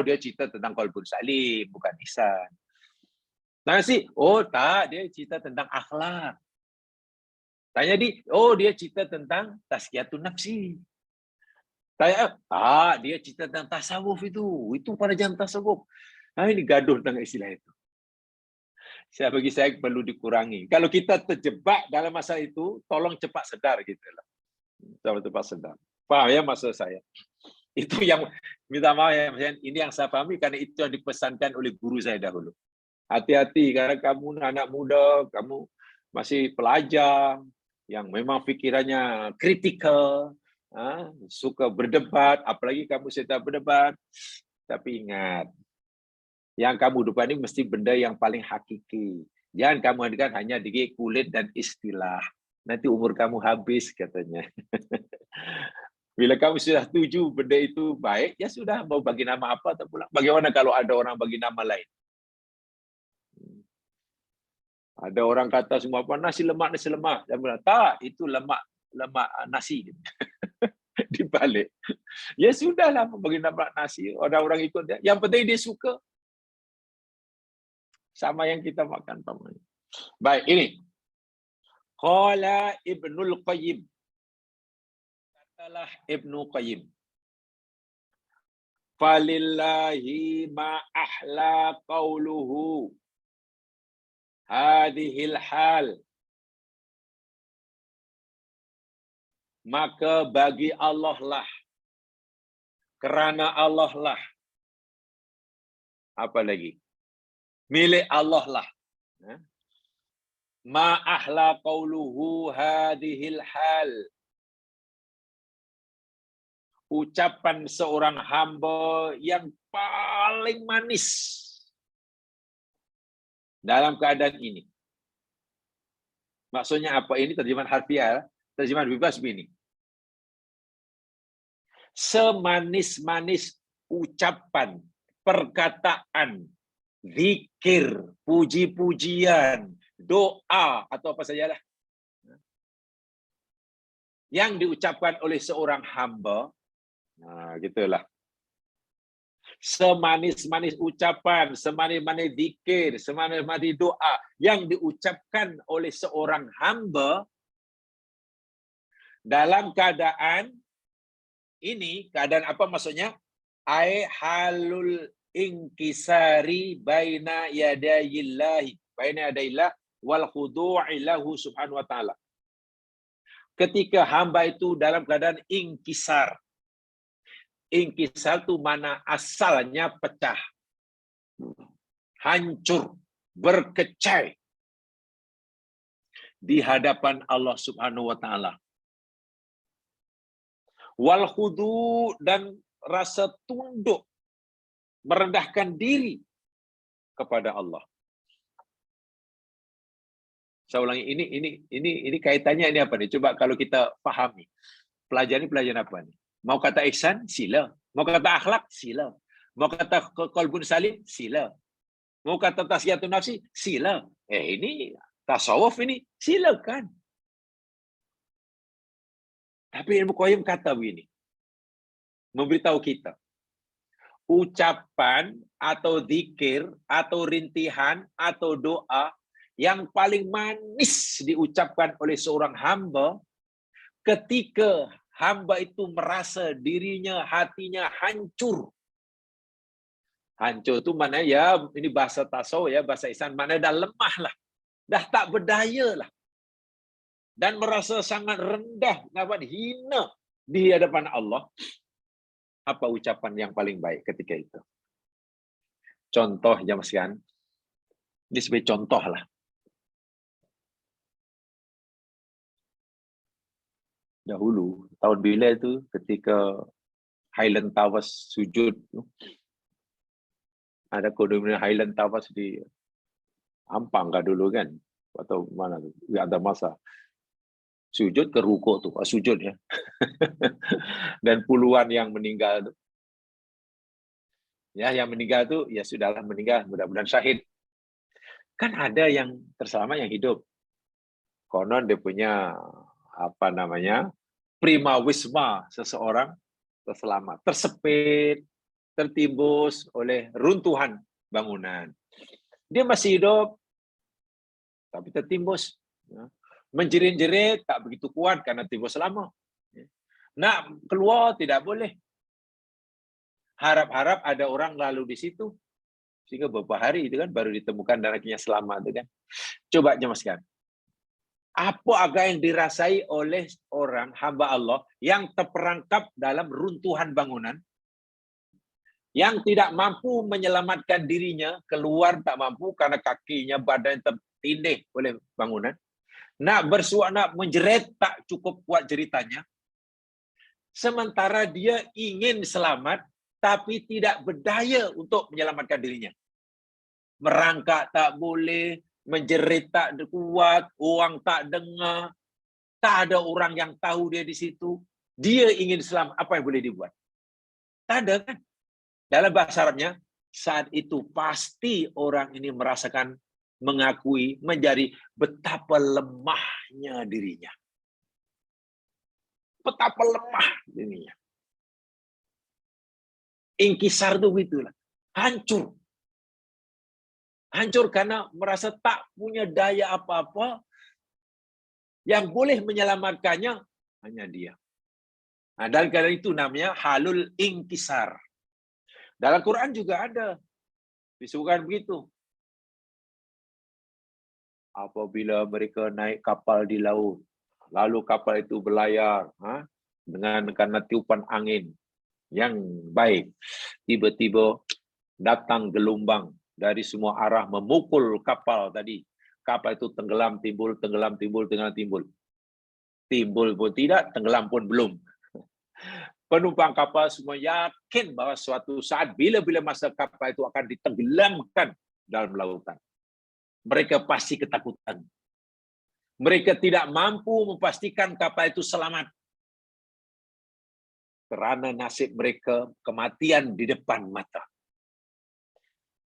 dia cerita tentang qalbun salim, bukan ihsan. Tanya C, tak, dia cerita tentang akhlak. Tanya D, dia cerita tentang tazkiyatun nafsi. Tanya F, dia cerita tentang tasawuf itu pada jam tasawuf. Ini gaduh tentang istilah itu. Bagi saya perlu dikurangi. Kalau kita terjebak dalam masa itu, tolong cepat sedar gitu lah. Cepat sedar. Paham ya maksud saya? Itu yang minta maaf ya, ini yang saya pahami karena itu yang dipesankan oleh guru saya dahulu. Hati-hati karena kamu anak muda, kamu masih pelajar yang memang pikirannya kritikal, suka berdebat, apalagi kamu sedang berdebat. Tapi ingat, yang kamu depan ini mesti benda yang paling hakiki. Jangan kamu hadirkan hanya di kulit dan istilah. Nanti umur kamu habis katanya. Bila kamu sudah setuju benda itu baik, ya sudah, mau bagi nama apa atau pulang. Bagaimana kalau ada orang bagi nama lain? Ada orang kata semua apa nasi lemak. Saya bilang, tak, itu lemak nasi. Dibalik. Ya sudahlah, bagi nama nasi. Orang-orang ikut dia. Yang penting dia suka. Sama yang kita makan. Baik, ini. Qala Ibnul Qayyim. Katalah Ibnu Qayyim. Falillahi ma ahla qawluhu. Hadihil hal. Maka bagi Allah lah. Kerana Allah lah. Apa lagi? Milik Allah lah. Ma ahla qawluhu hadihil hal. Ucapan seorang hamba yang paling manis dalam keadaan ini. Maksudnya apa? Ini terjemahan harfiah, terjemahan bebas begini. Semanis-manis ucapan, perkataan, zikir, puji-pujian, doa atau apa sajalah yang diucapkan oleh seorang hamba. Nah, gitulah. Semanis-manis ucapan, semanis-manis zikir, semanis-manis doa yang diucapkan oleh seorang hamba dalam keadaan ini, keadaan apa maksudnya? Ai halul inkisari baina yadayillahi, baina yadayillah wal khudu'i lahu subhanahu wa ta'ala. Ketika hamba itu dalam keadaan inkisar. Inkisar itu mana asalnya pecah, hancur, berkecai di hadapan Allah Subhanahu wa taala. Wal khudu, dan rasa tunduk, merendahkan diri kepada Allah. Saya ulangi, ini kaitannya ini apa nih? Coba kalau kita pahami. Pelajaran apa nih? Mau kata ihsan, sila. Mau kata akhlak, sila. Mau kata qalbun salim, sila. Mau kata tasfiyatun nafsi, sila. Ini tasawuf ini, silakan. Tapi Ibnu Qayyim kata begini, memberitahu kita, ucapan atau zikir atau rintihan atau doa yang paling manis diucapkan oleh seorang hamba ketika hamba itu merasa dirinya, hatinya hancur. Hancur itu mana ya, ini bahasa tasawuf ya, bahasa ihsan, mana dah lemah lah. Dah tak berdaya lah. Dan merasa sangat rendah, dapat hina di hadapan Allah. Apa ucapan yang paling baik ketika itu? Contoh jamaah sekalian. Ini sebagai contoh lah. Dahulu, tahun bila itu ketika Highland Towers sujud, ada kodenya Highland Towers di Ampang kah dulu kan? Atau mana tu? Ada masa. Sujud ke rukuk tu, sujud ya. Dan puluhan yang meninggal tu. Ya, yang meninggal tu, ya sudahlah meninggal, mudah-mudahan syahid. Kan ada yang terselamat, yang hidup. Konon dia punya apa namanya, prima wisma, seseorang terselamat, tersepit, tertimbus oleh runtuhan bangunan. Dia masih hidup, tapi tertimbus. Menjerit-jerit tak begitu kuat karena timbus lama. Nak keluar tidak boleh. Harap-harap ada orang lalu di situ. Sehingga beberapa hari itu kan baru ditemukan dan akhirnya selamat itu kan. Coba jemaah sekalian. Apa agak yang dirasai oleh orang hamba Allah yang terperangkap dalam runtuhan bangunan, yang tidak mampu menyelamatkan dirinya, keluar tak mampu karena kakinya, badan tertindih oleh bangunan, nak bersuara, nak menjerit tak cukup kuat jeritanya, sementara dia ingin selamat tapi tidak berdaya untuk menyelamatkan dirinya. Merangkak tak boleh, menjerit tak kuat, orang tak dengar, tak ada orang yang tahu dia di situ. Dia ingin selamat, apa yang boleh dibuat? Tak ada kan? Dalam bahasa Arabnya, saat itu pasti orang ini merasakan, mengakui, menjadi betapa lemahnya dirinya. Betapa lemah dirinya. Inkisar itu begitulah. Hancur. Hancur karena merasa tak punya daya apa-apa, yang boleh menyelamatkannya hanya dia. Nah, dan karena itu namanya halul inkisar. Dalam Quran juga ada disebutkan begitu. Apabila mereka naik kapal di laut, lalu kapal itu berlayar dengan karena tiupan angin yang baik, tiba-tiba datang gelombang dari semua arah memukul kapal tadi. Kapal itu tenggelam, timbul, tenggelam, timbul, tenggelam, timbul. Timbul pun tidak, tenggelam pun belum. Penumpang kapal semua yakin bahwa suatu saat bila-bila masa kapal itu akan ditenggelamkan dalam lautan. Mereka pasti ketakutan. Mereka tidak mampu memastikan kapal itu selamat. Kerana nasib mereka kematian di depan mata.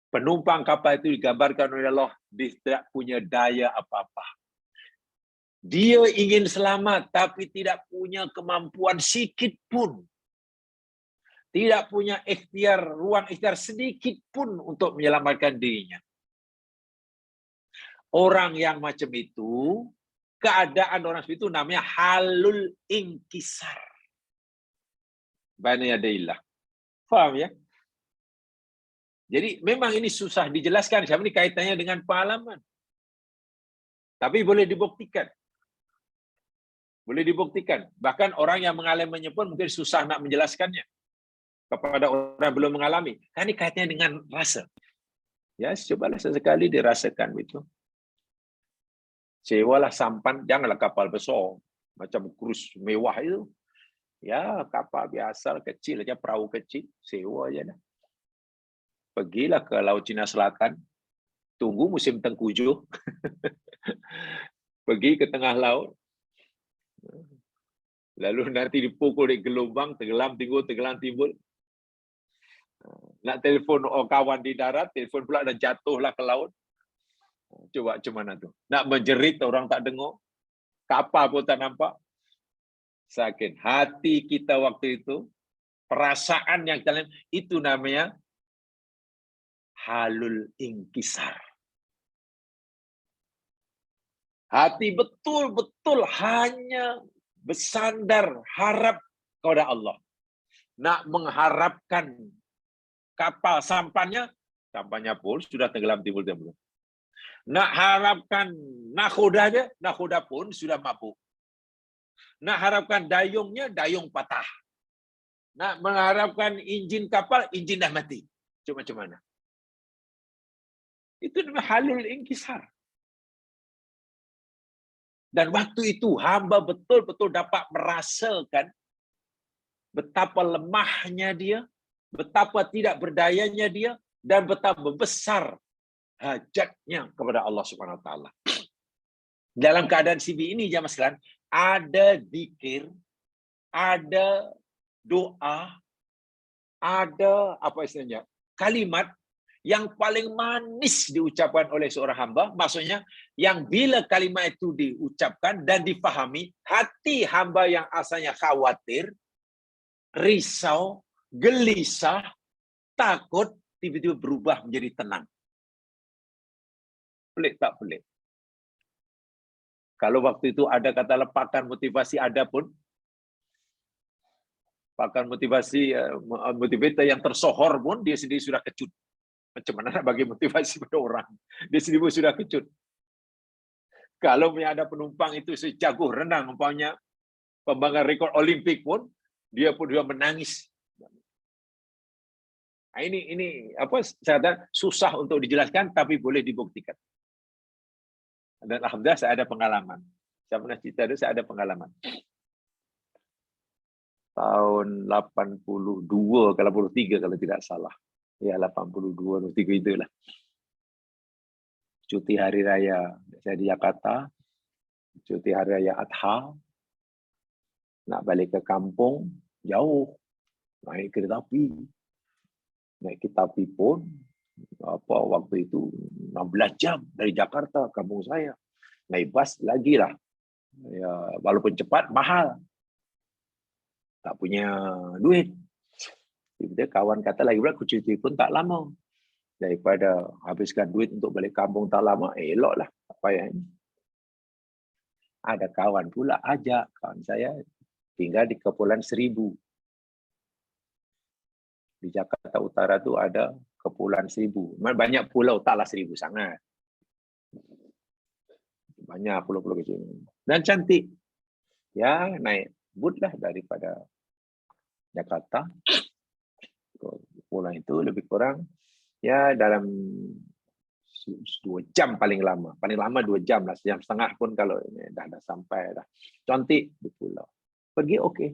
Penumpang kapal itu digambarkan oleh Allah, dia tidak punya daya apa-apa. Dia ingin selamat tapi tidak punya kemampuan sikit pun. Tidak punya ikhtiar, ruang ikhtiar sedikit pun untuk menyelamatkan dirinya. Orang yang macam itu, keadaan orang seperti itu namanya halul inkisar. Baina yadaillah. Faham ya? Jadi memang ini susah dijelaskan. Siapa ini kaitannya dengan pengalaman. Tapi boleh dibuktikan. Boleh dibuktikan. Bahkan orang yang mengalaminya pun mungkin susah nak menjelaskannya kepada orang yang belum mengalami. Kan ini kaitannya dengan rasa. Ya, cobalah sesekali dirasakan itu. Sewalah sampan, janganlah kapal besar. Macam krus mewah itu. Ya, kapal biasa, kecil aja, perahu kecil. Sewa aja dah. Pergilah ke Laut Cina Selatan, tunggu musim tengkujuh, pergi ke tengah laut, lalu nanti dipukul di gelombang, tenggelam, timbul. Nak telefon kawan di darat, telefon pula dan jatuhlah ke laut. Coba macam mana tu? Nak menjerit, orang tak dengar, kapal pun tak nampak. Sakit. Hati kita waktu itu, perasaan yang kalian, itu namanya halul inkisar. Hati betul-betul hanya bersandar harap kepada Allah. Nak mengharapkan kapal sampannya pun sudah tenggelam timbul. Nak harapkan nakhoda pun sudah mabuk. Nak harapkan dayungnya, dayung patah. Nak mengharapkan injin kapal, injin dah mati. Cuma macam mana? Itu namanya halul inkisar. Dan waktu itu hamba betul-betul dapat merasakan betapa lemahnya dia, betapa tidak berdayanya dia, dan betapa besar hajatnya kepada Allah Subhanahu Wa Taala. Dalam keadaan CB ini jamaah sekalian, ada zikir, ada doa, ada apa istilahnya? Kalimat yang paling manis diucapkan oleh seorang hamba, maksudnya yang bila kalimat itu diucapkan dan difahami, hati hamba yang asalnya khawatir, risau, gelisah, takut, tiba-tiba berubah menjadi tenang. Pelik tak pelik? Kalau waktu itu ada kata pakan motivasi ada pun, pakan motivasi, motivator yang tersohor pun, dia sendiri sudah kecut. Macam mana nak bagi motivasi pada orang? Dia sendiri sudah kecut. Kalau punya ada penumpang itu sejago renang, umpamanya pembangkang rekor Olimpik pun, dia menangis. Nah, ini apa? Saya kata susah untuk dijelaskan, tapi boleh dibuktikan. Dan alhamdulillah saya ada pengalaman. Saya pernah cerita itu, saya ada pengalaman. Tahun 82 ke 83 kalau tidak salah. Ya 82 83 itulah. Cuti hari raya saya di Jakarta. Cuti hari raya Adha. Nak balik ke kampung jauh. Naik kereta api. Naik kereta api pun waktu itu 16 jam dari Jakarta kampung saya. Naik bus lagi lah. Ya, walaupun cepat mahal. Tak punya duit. Tiba-tiba kawan kata lagi pula cuti pun tak lama. Daripada habiskan duit untuk balik kampung tak lama, eloklah apa yang ini. Ada kawan pula ajak, kawan saya tinggal di Kepulauan Seribu. Di Jakarta Utara tu ada Kepulauan Seribu. Banyak pulau, taklah 1000 sangat. Banyak pulau-pulau kecil. Dan cantik. Ya, naik boot lah daripada Jakarta. Pulau itu lebih kurang ya dalam 2 jam paling lama. Paling lama 2 jam lah. 1,5 jam pun kalau dah sampai dah. Cantik di pulau. Pergi okey.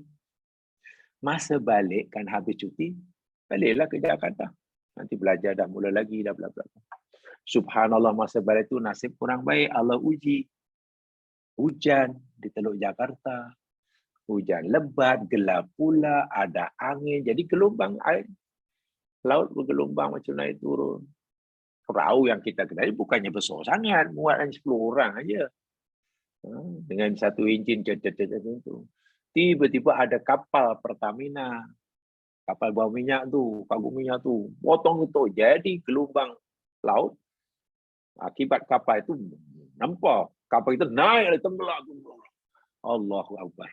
Masa balik kan habis cuti, baliklah ke Jakarta. Nanti belajar dah mula lagi dah bla bla. Subhanallah masa balik tu nasib kurang baik, Allah uji. Hujan di Teluk Jakarta. Hujan lebat, gelap pula, ada angin. Jadi gelombang air laut bergelombang macam naik turun. Perahu yang kita kenali bukannya besar sangat, muat hanya 10 orang aja. Dengan satu enjin itu. Tiba-tiba ada kapal Pertamina, kapal bawah minyak tu, kargo minyak tu, potong itu. Jadi gelombang laut, akibat kapal itu nampak. Kapal itu naik, tenggelam. Allahu Akbar.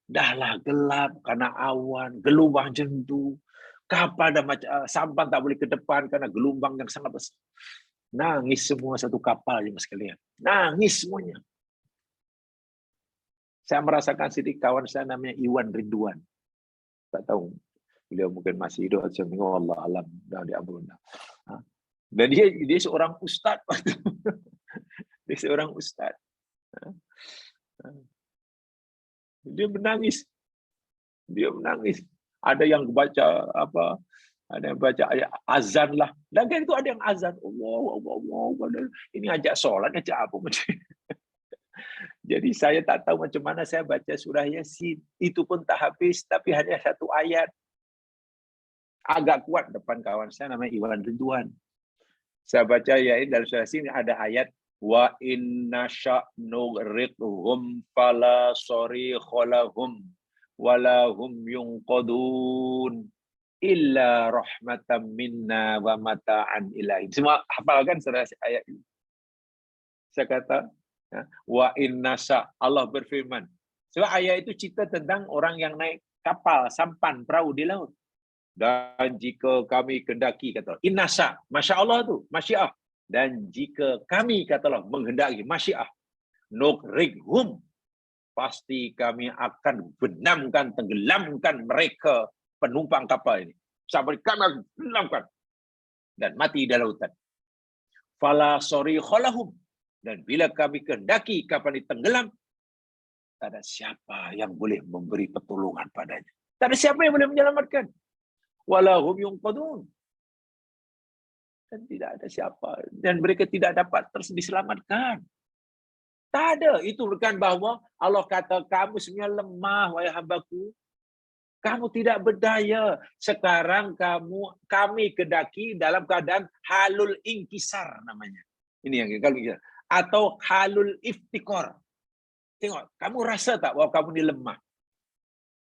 Dahlah gelap karena awan, gelombang jendu. Kapal dah macam sampan tak boleh ke depan karena gelombang yang sangat besar. Nangis semua satu kapal je sekalian. Nangis semuanya. Saya merasakan sedikit kawan saya namanya Iwan Ridwan. Tak tahu beliau mungkin masih hidup atau minggu Allah alam dah diampuni. Dan dia seorang ustaz. Dia seorang ustaz. Dia menangis. Dia menangis. Ada yang baca apa? Ada yang baca ayat azan lah. Dan kan itu ada yang azan. Allah. Ini ajak solat, ajak apa macam. Jadi saya tak tahu macam mana saya baca surah Yasin. Itu pun tak habis, tapi hanya satu ayat. Agak kuat depan kawan saya namanya Iwan Ridwan. Saya baca ayat dalam surah Yasin ada ayat wa inna sya'nughriqhum fala sarikha lahum wala hum yunqadun illa rahmatan minna wa mata'an ilahi. Semua hafalkan surah ayat ini. Saya kata wa inna Allah berfirman. Sebab ayat itu cerita tentang orang yang naik kapal, sampan, perahu di laut. Dan jika kami kendaki, kata inna Masya Allah tu, masyiah. Dan jika kami, katalah, menghendaki masyiah, nughriqhum, pasti kami akan benamkan, tenggelamkan mereka penumpang kapal ini. Sampai kami akan tenggelamkan dan mati di lautan. Fala sarikha lahum, dan bila kami kehendaki kapal ini tenggelam, tak ada siapa yang boleh memberi pertolongan padanya. Tak ada siapa yang boleh menyelamatkan. Wala hum yunqadun. Dan tidak ada siapa, dan mereka tidak dapat terus diselamatkan. Tak ada. Itu bukan bahawa Allah kata kamu sebenarnya lemah wahai hambaku. Kamu tidak berdaya. Sekarang kami kedaki dalam keadaan halul inkisar namanya. Ini yang kalau kita atau halul iftikor. Tengok, kamu rasa tak bahwa kamu ini lemah?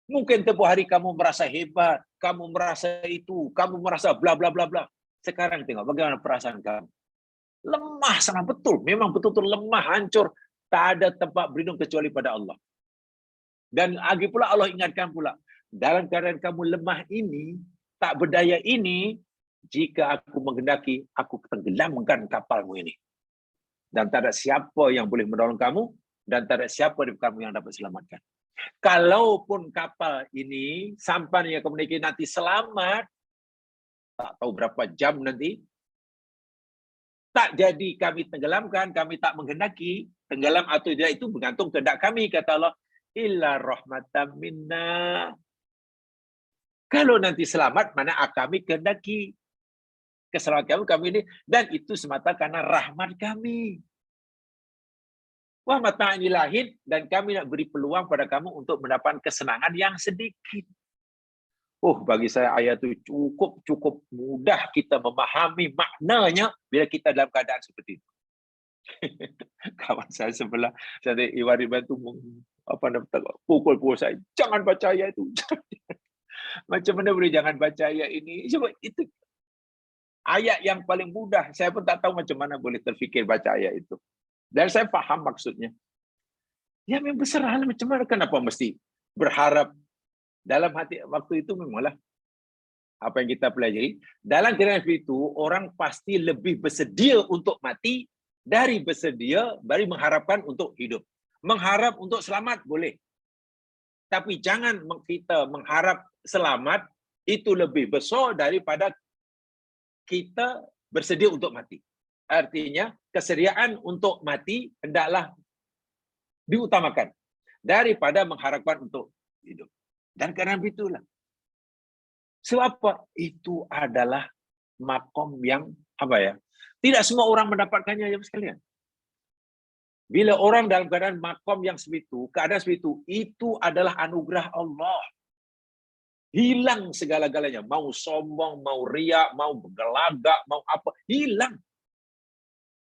Mungkin tempoh hari kamu merasa hebat, kamu merasa itu, kamu merasa bla bla bla bla. Sekarang tengok bagaimana perasaan kamu. Lemah sangat betul. Memang betul-betul lemah, hancur. Tak ada tempat berlindung kecuali pada Allah. Dan lagi pula Allah ingatkan pula. Dalam keadaan kamu lemah ini, tak berdaya ini, jika aku menghendaki, aku tenggelamkan kapalmu ini. Dan tak ada siapa yang boleh menolong kamu, dan tak ada siapa dari kamu yang dapat selamatkan. Kalaupun kapal ini sampai yang kemudian nanti selamat, tak tahu berapa jam nanti, tak jadi kami tenggelamkan, kami tak menghendaki, tenggelam atau tidak itu bergantung kehendak kami, kata Allah, illa rahmatan minna. Kalau nanti selamat, mana kami kehendaki. Keselamatan kami ini, dan itu semata karena rahmat kami. Wah, mata ini lahir, dan kami nak beri peluang pada kamu untuk mendapatkan kesenangan yang sedikit. Oh, bagi saya ayat itu cukup mudah kita memahami maknanya bila kita dalam keadaan seperti itu. Kawan saya sebelah, saya Iwari bantu pukul saya, jangan baca ayat itu. Macam mana boleh jangan baca ayat ini? Sebab itu ayat yang paling mudah. Saya pun tak tahu macam mana boleh terfikir baca ayat itu. Dan saya faham maksudnya. Ya memang berserah macam mana, kenapa mesti berharap. Dalam hati waktu itu memanglah apa yang kita pelajari. Dalam keadaan itu, orang pasti lebih bersedia untuk mati dari bersedia dari mengharapkan untuk hidup. Mengharap untuk selamat boleh. Tapi jangan kita mengharap selamat itu lebih besar daripada kita bersedia untuk mati. Artinya, kesediaan untuk mati hendaklah diutamakan daripada mengharapkan untuk hidup. Dan karena itulah. Sebab apa? Itu adalah makom yang tidak semua orang mendapatkannya ya sekalian. Bila orang dalam keadaan makom yang seperti itu adalah anugerah Allah. Hilang segala-galanya. Mau sombong, mau riak, mau bergelagak, mau apa. Hilang.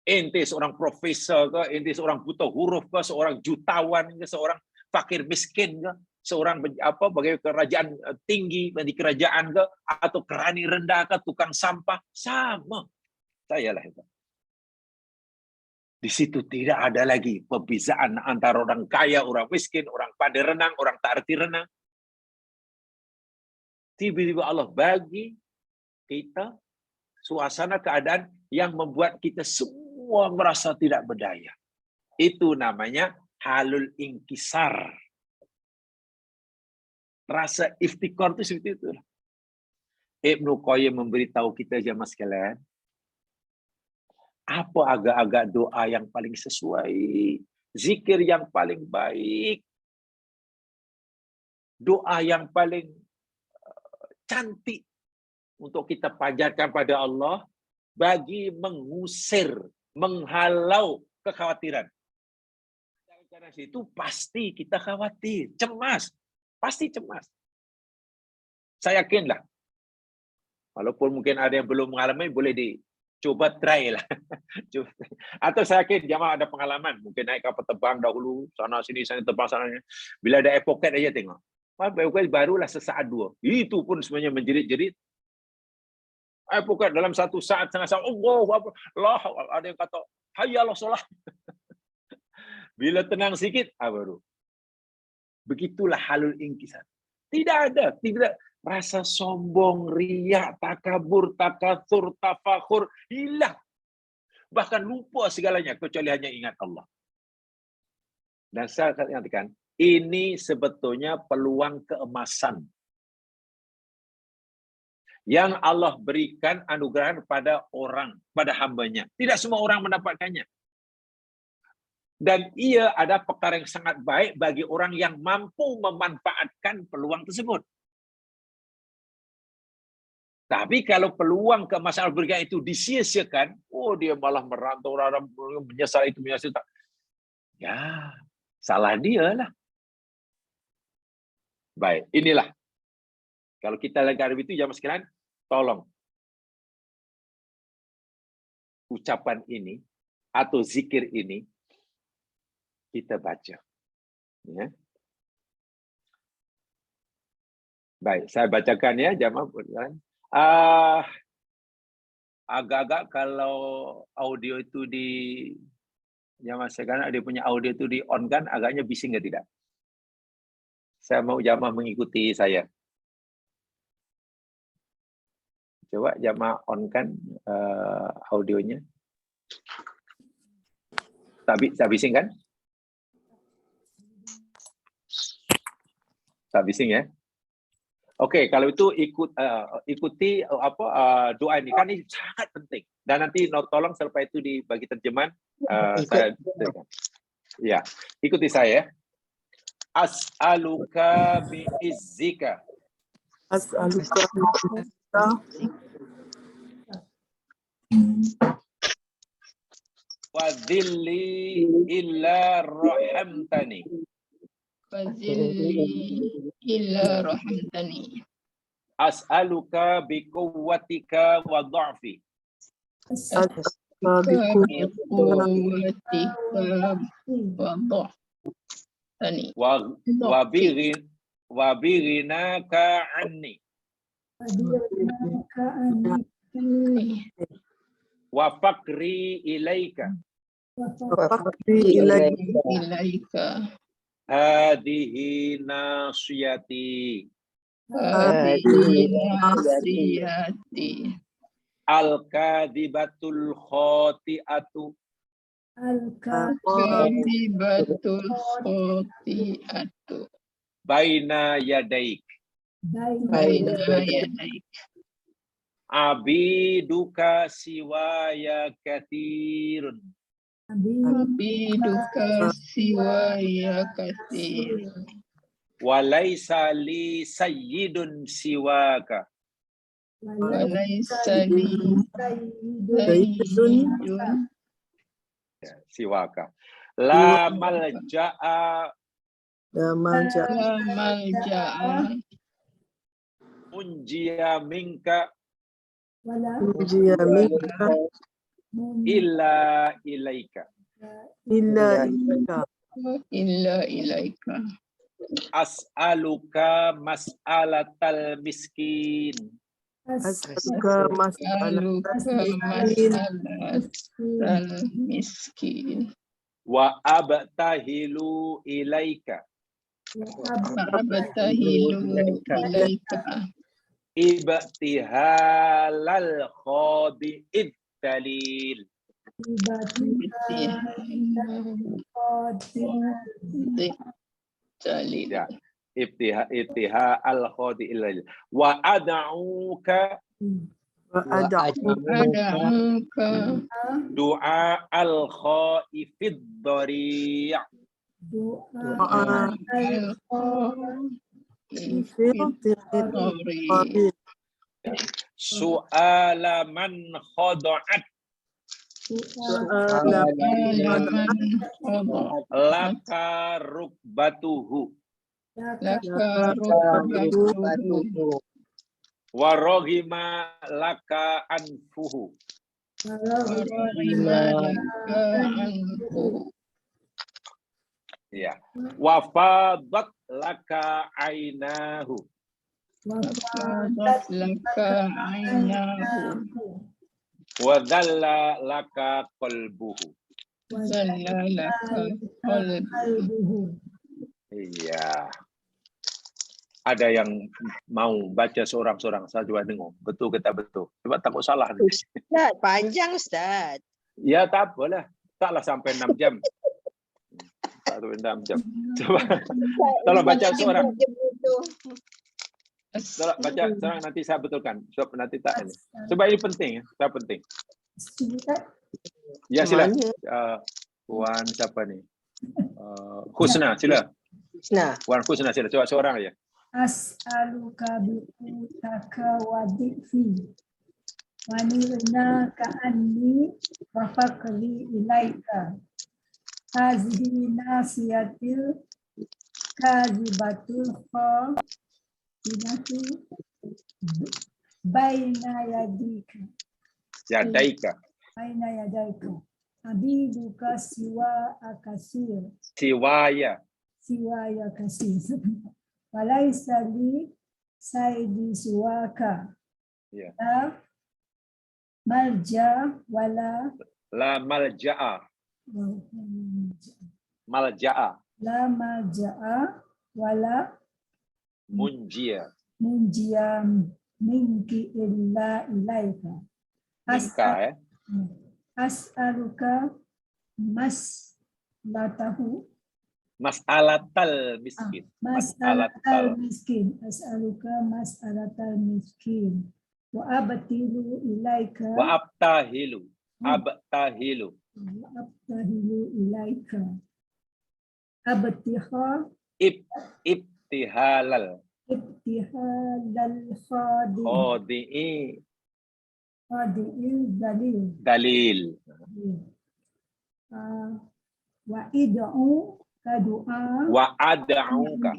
Ente seorang profesor ke, ente seorang buta huruf ke, seorang jutawan ke, seorang fakir miskin ke, seorang bagaimana kerajaan tinggi di kerajaan ke, atau kerani rendah ke, tukang sampah, sama. Saya lah itu. Di situ tidak ada lagi perbezaan antara orang kaya, orang miskin, orang pandai renang, orang tak arti renang. Tiba-tiba Allah bagi kita suasana keadaan yang membuat kita semua merasa tidak berdaya. Itu namanya halul inkisar. Rasa iftikar itu seperti itu. Ibnu Qayyim memberitahu kita jemaah sekalian, apa agak-agak doa yang paling sesuai, zikir yang paling baik, doa yang paling cantik untuk kita panjatkan pada Allah bagi mengusir, menghalau kekhawatiran. Karena itu pasti kita khawatir, cemas, pasti cemas. Saya yakinlah, walaupun mungkin ada yang belum mengalami, boleh dicoba try lah. Atau saya yakin jamaah ada pengalaman, mungkin naik kapal terbang dahulu, sana sini terbang sana. Bila ada air pocket aja tengok. Barulah sesaat dua. Itu pun sebenarnya menjerit-jerit. Air pocket dalam satu saat, setengah saat, Allah, ada yang kata, hayyalah solah. Bila tenang sikit, baru. Begitulah halul inkisar. Tidak ada, tidak rasa sombong, riak, takabur, takatsur, tafakhur, hilang. Bahkan lupa segalanya, kecuali hanya ingat Allah. Dan saya katakan, ini sebetulnya peluang keemasan yang Allah berikan anugerah pada orang, pada hambanya. Tidak semua orang mendapatkannya. Dan ia ada perkara yang sangat baik bagi orang yang mampu memanfaatkan peluang tersebut. Tapi kalau peluang keemasan berikan itu disia-siakan, dia malah merantau, menyesal itu, menyesal itu. Ya, salah dia lah. Baik, inilah. Kalau kita lagi ada itu, jamaah sekalian, tolong. Ucapan ini, atau zikir ini, kita baca. Ya. Baik, saya bacakan ya, jamaah. Agak-agak kalau audio itu jamaah sekalian, dia punya audio itu di on kan, agaknya bising nggak tidak? Saya mau jamaah mengikuti saya. Coba jamaah on kan audionya. Tak bising kan? Tak bising ya? Oke, kalau itu ikuti doa ini kan ini sangat penting. Dan nanti tolong selepas itu dibagi terjemahan saya ya, ikuti saya. As'aluka bi'izzika. As'aluka wa dhilli illa rahamtani. illa rahmtani. As'aluka biquwwatika wa dha'fi. as'aluka Biquwwatika wa dha'fani. Wa bighinaka anni. Wa faqri ilaika. Ilaika. Hadihi nasiyati. Hadihi nasiyati. Al-kadhibatul khati'atu. Kadibatul khoti'atu. Baina yadaik. Baina yadaik. Abiduka siwaya kathirun. Abiduka siwaya kathir. Walaysa li sayyidun siwaka. Walaysa li sayyidun Siwaka. La malja'a la malja'a unjiya minka ujiya minka illa ilaika. illa ilaika. As'aluka mas'alatal miskin. As'aluka mas'alatal miskin. Wa abtahilu ilaika. Ibtihalal khadi'id dalil. Ya. Ibtiha al khadi'il dalil. Wa ad'uka du'a al khaifid dhari'. Su'ala man khada'at laka rukbatuhu wa raghima laka anfuhu. Ya. Wa fadat laka ainahu. Wa dhalla laka qalbuhu. Iya. Ada yang mau baca seorang-seorang, saya juga dengar. Betul kita betul. Coba takut salah. Ustaz, panjang Ustaz. Ya tak boleh. Taklah sampai 6 jam. Tak sampai 6 jam. Coba tolong baca seorang. Tolong baca seorang, nanti saya betulkan. Sebab nanti tak ini. Sebab ini penting ya, saya penting. Ya sila. Wan siapa nih? Husna sila. Nah, Wan Husna sila. Coba seorang aja. As'aluka bi'utaka wa di'fi wa nirnaka anni wa faqri ilaika hazihi nasiyatil kazibatul khatinatu baina yadika abiduka siwa akasir Siwaya kasir walaisa li saidi suwaka Ya. La malja'a wala munjia minki illa ilaika. minka ya. As'aluka latahu Mas'alatal miskin. mas'alatal miskin. As'aluka mas'alatal miskin. Wa abtilu ilaika. Wa abtahilu. Abtahilu. Wa abtahilu ilaika. Abtihal Ibtihalal. ibtihalal khadi. Khodi'i Khadi'il dalil. dalil. Wa id'u ka du'a. Wa ad'uka.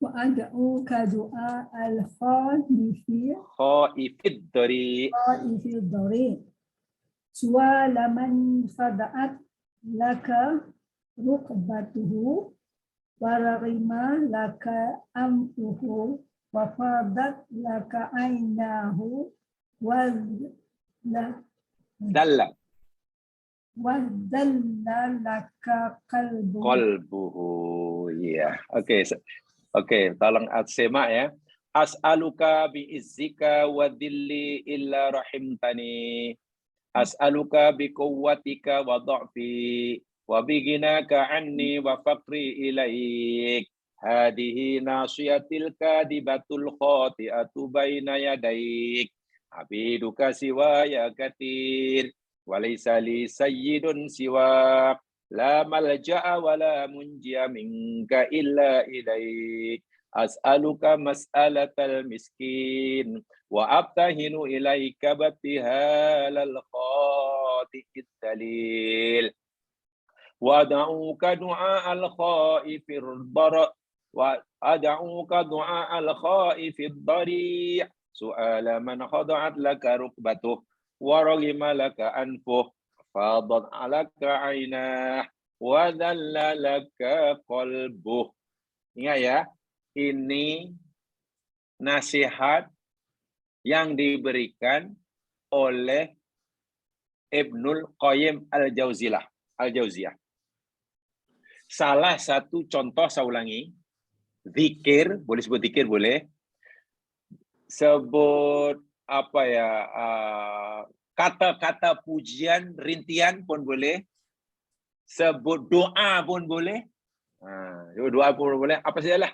Wa ad'u ka du'a al-khalifi. Khaifid dari. Khalifi dari. Suala man fada'at laka rukbatuhu. Wararima laka amtuhu. Wa fadat laka ainahu. Dalla. Wadalla laka qalbu. Qalbuhu. Ya. Oke. Oke, tolong semak ya. As'aluka bi'izzika wa dhilli illa rahimtani. As'aluka biquwwatika wa dha'fi wa bighinaka anni wa faqri ilaik. Hadihi nasiyatil kadibatul khati'atu baina yadaik. Abiduka siwaya katir. Walaysa li sayyidun siwak. La malja'a wa la munji'a minka illa ilaik. As'aluka mas'alatal miskin. Wa abtahinu ilaika battihalal khati'id dalil. Wa ad'uka du'a'al khaifir bara. Wa ad'uka du'a'al khaifid dari. Su'ala man khada'at laka rukbatuh. Wa raghima laka anfuh. Fadat alaka ainah wa dhallalaka qalbuh. Ingat ya, ini nasihat yang diberikan oleh Ibnul Qayyim Al-Jauziyah. Salah satu contoh, saya ulangi, zikir, boleh sebut zikir boleh, sebut apa ya, kata-kata pujian, rintian pun boleh. Sebut doa pun boleh. Doa pun boleh. Apa sajalah.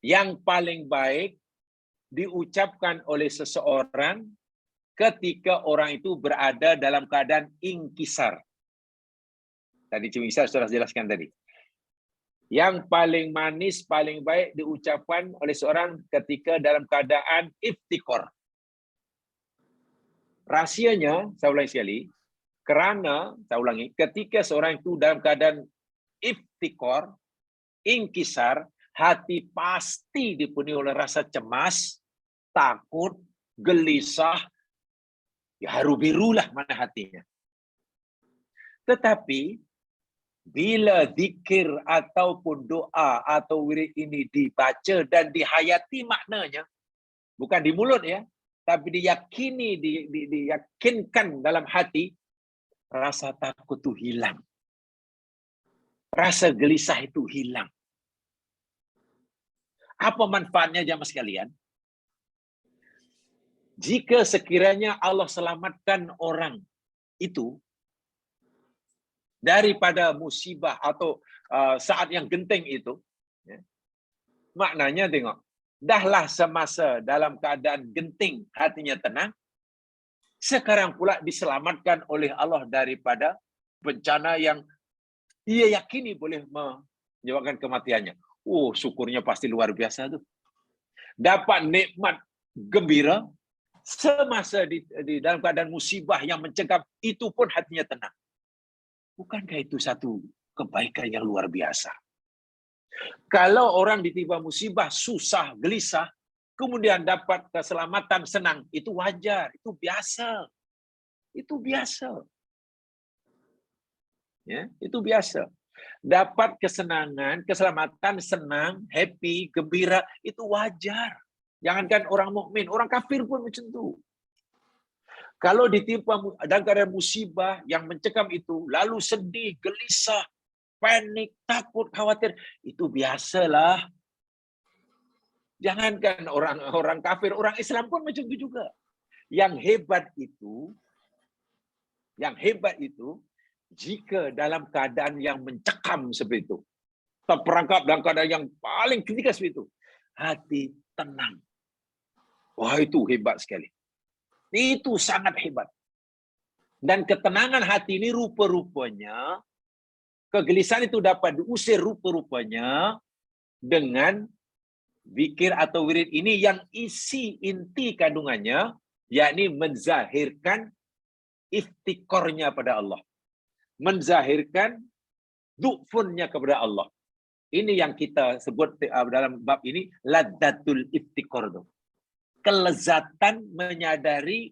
Yang paling baik diucapkan oleh seseorang ketika orang itu berada dalam keadaan inkisar. Tadi Cik Inkisar sudah jelaskan tadi. Yang paling manis, paling baik diucapkan oleh seorang ketika dalam keadaan iftikor. Rahsianya, saya ulangi sekali, kerana, saya ulangi, ketika seorang itu dalam keadaan iftikor, inkisar, hati pasti dipenuhi oleh rasa cemas, takut, gelisah, ya haru birulah mana hatinya. Tetapi, bila zikir ataupun doa atau wirid ini dibaca dan dihayati maknanya, bukan di mulut ya, tapi diyakini, diyakinkan dalam hati, rasa takut itu hilang. Rasa gelisah itu hilang. Apa manfaatnya jamaah sekalian? Jika sekiranya Allah selamatkan orang itu daripada musibah atau saat yang genting itu, ya, maknanya tengok, dahlah semasa dalam keadaan genting, hatinya tenang, sekarang pula diselamatkan oleh Allah daripada bencana yang ia yakini boleh menyebabkan kematiannya. Oh, syukurnya pasti luar biasa tuh. Dapat nikmat gembira semasa di dalam keadaan musibah yang mencekam, itu pun hatinya tenang. Bukankah itu satu kebaikan yang luar biasa? Kalau orang ditimpa musibah, susah, gelisah, kemudian dapat keselamatan, senang, itu wajar, itu biasa. Itu biasa. Ya, itu biasa. Dapat kesenangan, keselamatan, senang, happy, gembira, itu wajar. Jangankan orang mukmin, orang kafir pun macam itu. Kalau ditimpa dalam keadaan musibah yang mencekam itu, lalu sedih, gelisah, panik, takut, khawatir, itu biasalah. Jangankan orang kafir, orang Islam pun macam itu juga. Yang hebat itu, Jika dalam keadaan yang mencekam seperti itu, terperangkap dalam keadaan yang paling kritikal seperti itu, hati tenang. Wah, itu hebat sekali. Itu sangat hebat. Dan ketenangan hati ini rupa-rupanya, kegelisahan itu dapat diusir rupa-rupanya dengan zikir atau wirid ini yang isi inti kandungannya, yakni menzahirkan iftikornya pada Allah. Menzahirkan du'funnya kepada Allah. Ini yang kita sebut dalam bab ini, ladzatul iftikor. Kelezatan menyadari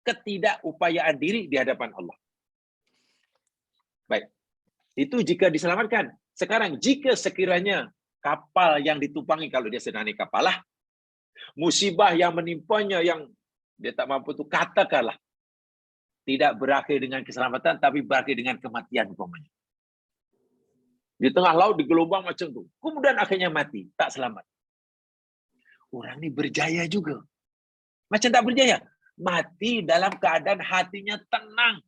ketidakupayaan diri di hadapan Allah. Baik. Itu jika diselamatkan. Sekarang jika sekiranya kapal yang ditumpangi, kalau dia sedang naik kapal lah, musibah yang menimpanya yang dia tak mampu itu, katakanlah tidak berakhir dengan keselamatan tapi berakhir dengan kematian umpamanya. Di tengah laut di gelombang macam itu. Kemudian akhirnya mati, tak selamat. Orang ini berjaya juga. Macam tak berjaya. Mati dalam keadaan hatinya tenang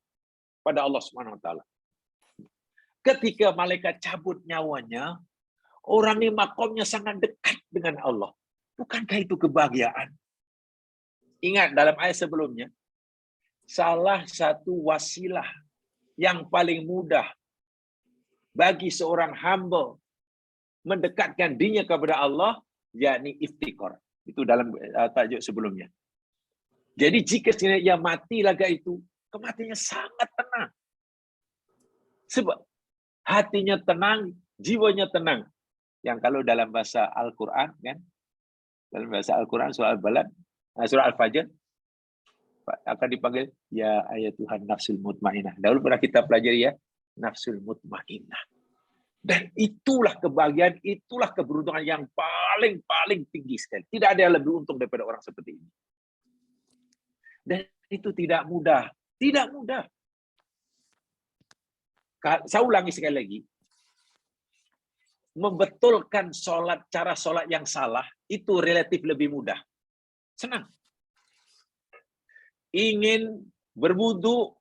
pada Allah Subhanahu Wa Taala. Ketika malaikat cabut nyawanya, orang ini makomnya sangat dekat dengan Allah. Bukankah itu kebahagiaan? Ingat dalam ayat sebelumnya, salah satu wasilah yang paling mudah bagi seorang hamba mendekatkan dirinya kepada Allah, yakni iftikar. Itu dalam tajuk sebelumnya. Jadi jika ia mati laga itu, kematiannya sangat tenang. Sebab hatinya tenang, jiwanya tenang. Yang kalau dalam bahasa Al-Quran, kan? Dalam bahasa Al-Quran, surah Al-Balad, surah Al-Fajr, akan dipanggil, ya ayat Tuhan nafsul mutmainah. Dahulu pernah kita pelajari ya, nafsul mutmainah. Dan itulah kebahagiaan, itulah keberuntungan yang paling tinggi sekali. Tidak ada yang lebih untung daripada orang seperti ini. Dan itu tidak mudah. Tidak mudah. Saya ulangi sekali lagi. Membetulkan cara sholat yang salah, itu relatif lebih mudah. Senang. Ingin berwudu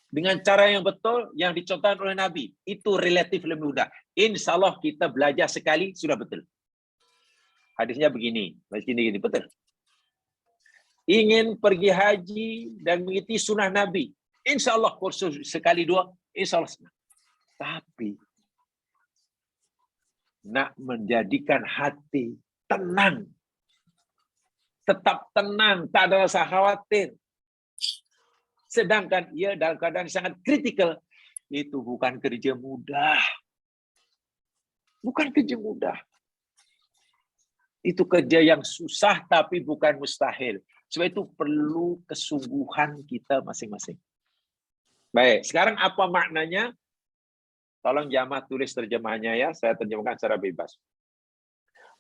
dengan cara yang betul, yang dicontohkan oleh Nabi, itu relatif lebih mudah. Insya Allah kita belajar sekali, sudah betul. Hadisnya begini, begini, betul. Ingin pergi haji dan mengikuti sunnah Nabi, insya Allah kursus sekali dua, insya Allah senang. Tapi nak menjadikan hati tenang, tetap tenang, tak ada rasa khawatir, sedangkan ia dalam keadaan sangat kritikal, itu bukan kerja mudah. Bukan kerja mudah. Itu kerja yang susah tapi bukan mustahil. Sebab itu perlu kesungguhan kita masing-masing. Baik, sekarang apa maknanya? Tolong jamaah tulis terjemahnya ya, saya terjemahkan secara bebas.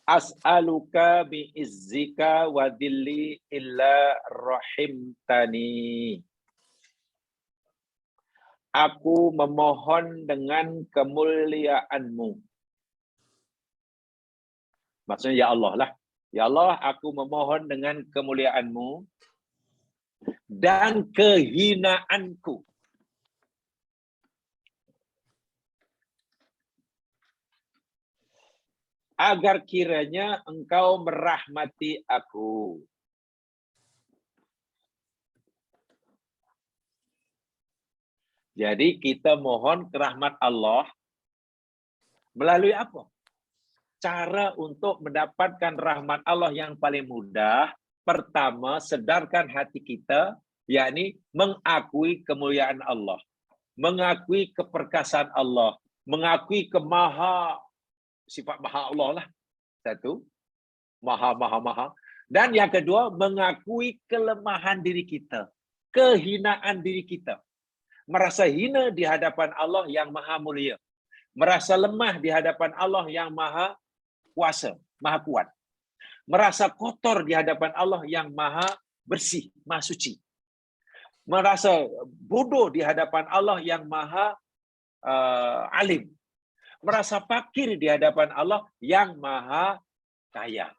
As'aluka bi'izzika wa dhilli illa rahimtani. Aku memohon dengan kemuliaanmu. Maksudnya ya Allah lah. Ya Allah, aku memohon dengan kemuliaanmu dan kehinaanku. Agar kiranya engkau merahmati aku. Jadi kita mohon rahmat Allah melalui apa? Cara untuk mendapatkan rahmat Allah yang paling mudah, pertama sedarkan hati kita, yakni mengakui kemuliaan Allah, mengakui keperkasaan Allah, mengakui sifat maha Allah lah. Satu, maha. Dan yang kedua, mengakui kelemahan diri kita, kehinaan diri kita. Merasa hina di hadapan Allah yang maha mulia. Merasa lemah di hadapan Allah yang maha kuasa, maha kuat. Merasa kotor di hadapan Allah yang maha bersih, maha suci. Merasa bodoh di hadapan Allah yang maha alim. Merasa fakir di hadapan Allah yang maha kaya.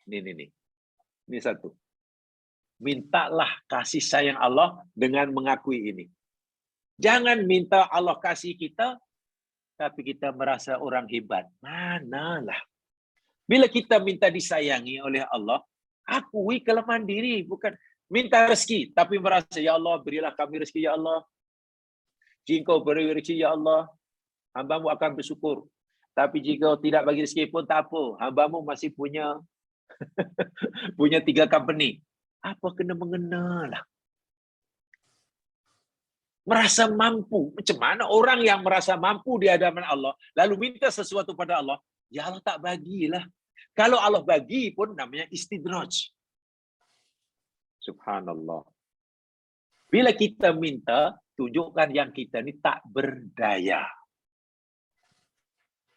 Ini satu. Mintalah kasih sayang Allah dengan mengakui ini. Jangan minta Allah kasih kita, tapi kita merasa orang hebat. Manalah. Bila kita minta disayangi oleh Allah, akui kelemahan diri. Bukan minta rezeki, tapi merasa, ya Allah, berilah kami rezeki, ya Allah. Jika Engkau beri rezeki, ya Allah, hamba-Mu akan bersyukur. Tapi jika tidak bagi rezeki pun tak apa. Hamba-Mu masih punya 3 company. Apa kena mengenalah. Merasa mampu. Macam mana orang yang merasa mampu di hadapan Allah, lalu minta sesuatu pada Allah, ya Allah tak bagilah. Kalau Allah bagi pun namanya istidraj. Subhanallah. Bila kita minta, tunjukkan yang kita ni tak berdaya.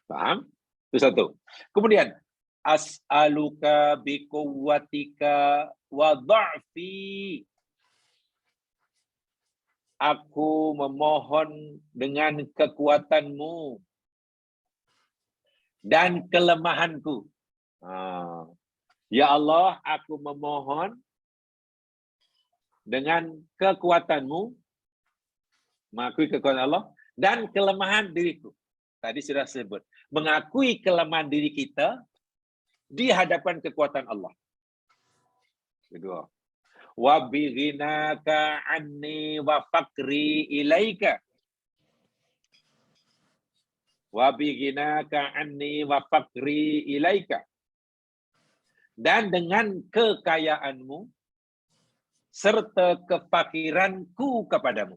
Faham? Itu satu. Kemudian, as'aluka biquwwatika wa dha'fi. Aku memohon dengan kekuatanmu dan kelemahanku. Ya Allah, aku memohon dengan kekuatanmu, mengakui kekuatan Allah, dan kelemahan diriku. Tadi sudah sebut. Mengakui kelemahan diri kita di hadapan kekuatan Allah. Kedua. Wa bighinaka anni wa faqri ilaika. Wa bighinaka anni wa faqri ilaika. Dan dengan kekayaanmu serta kefakiranku kepadamu.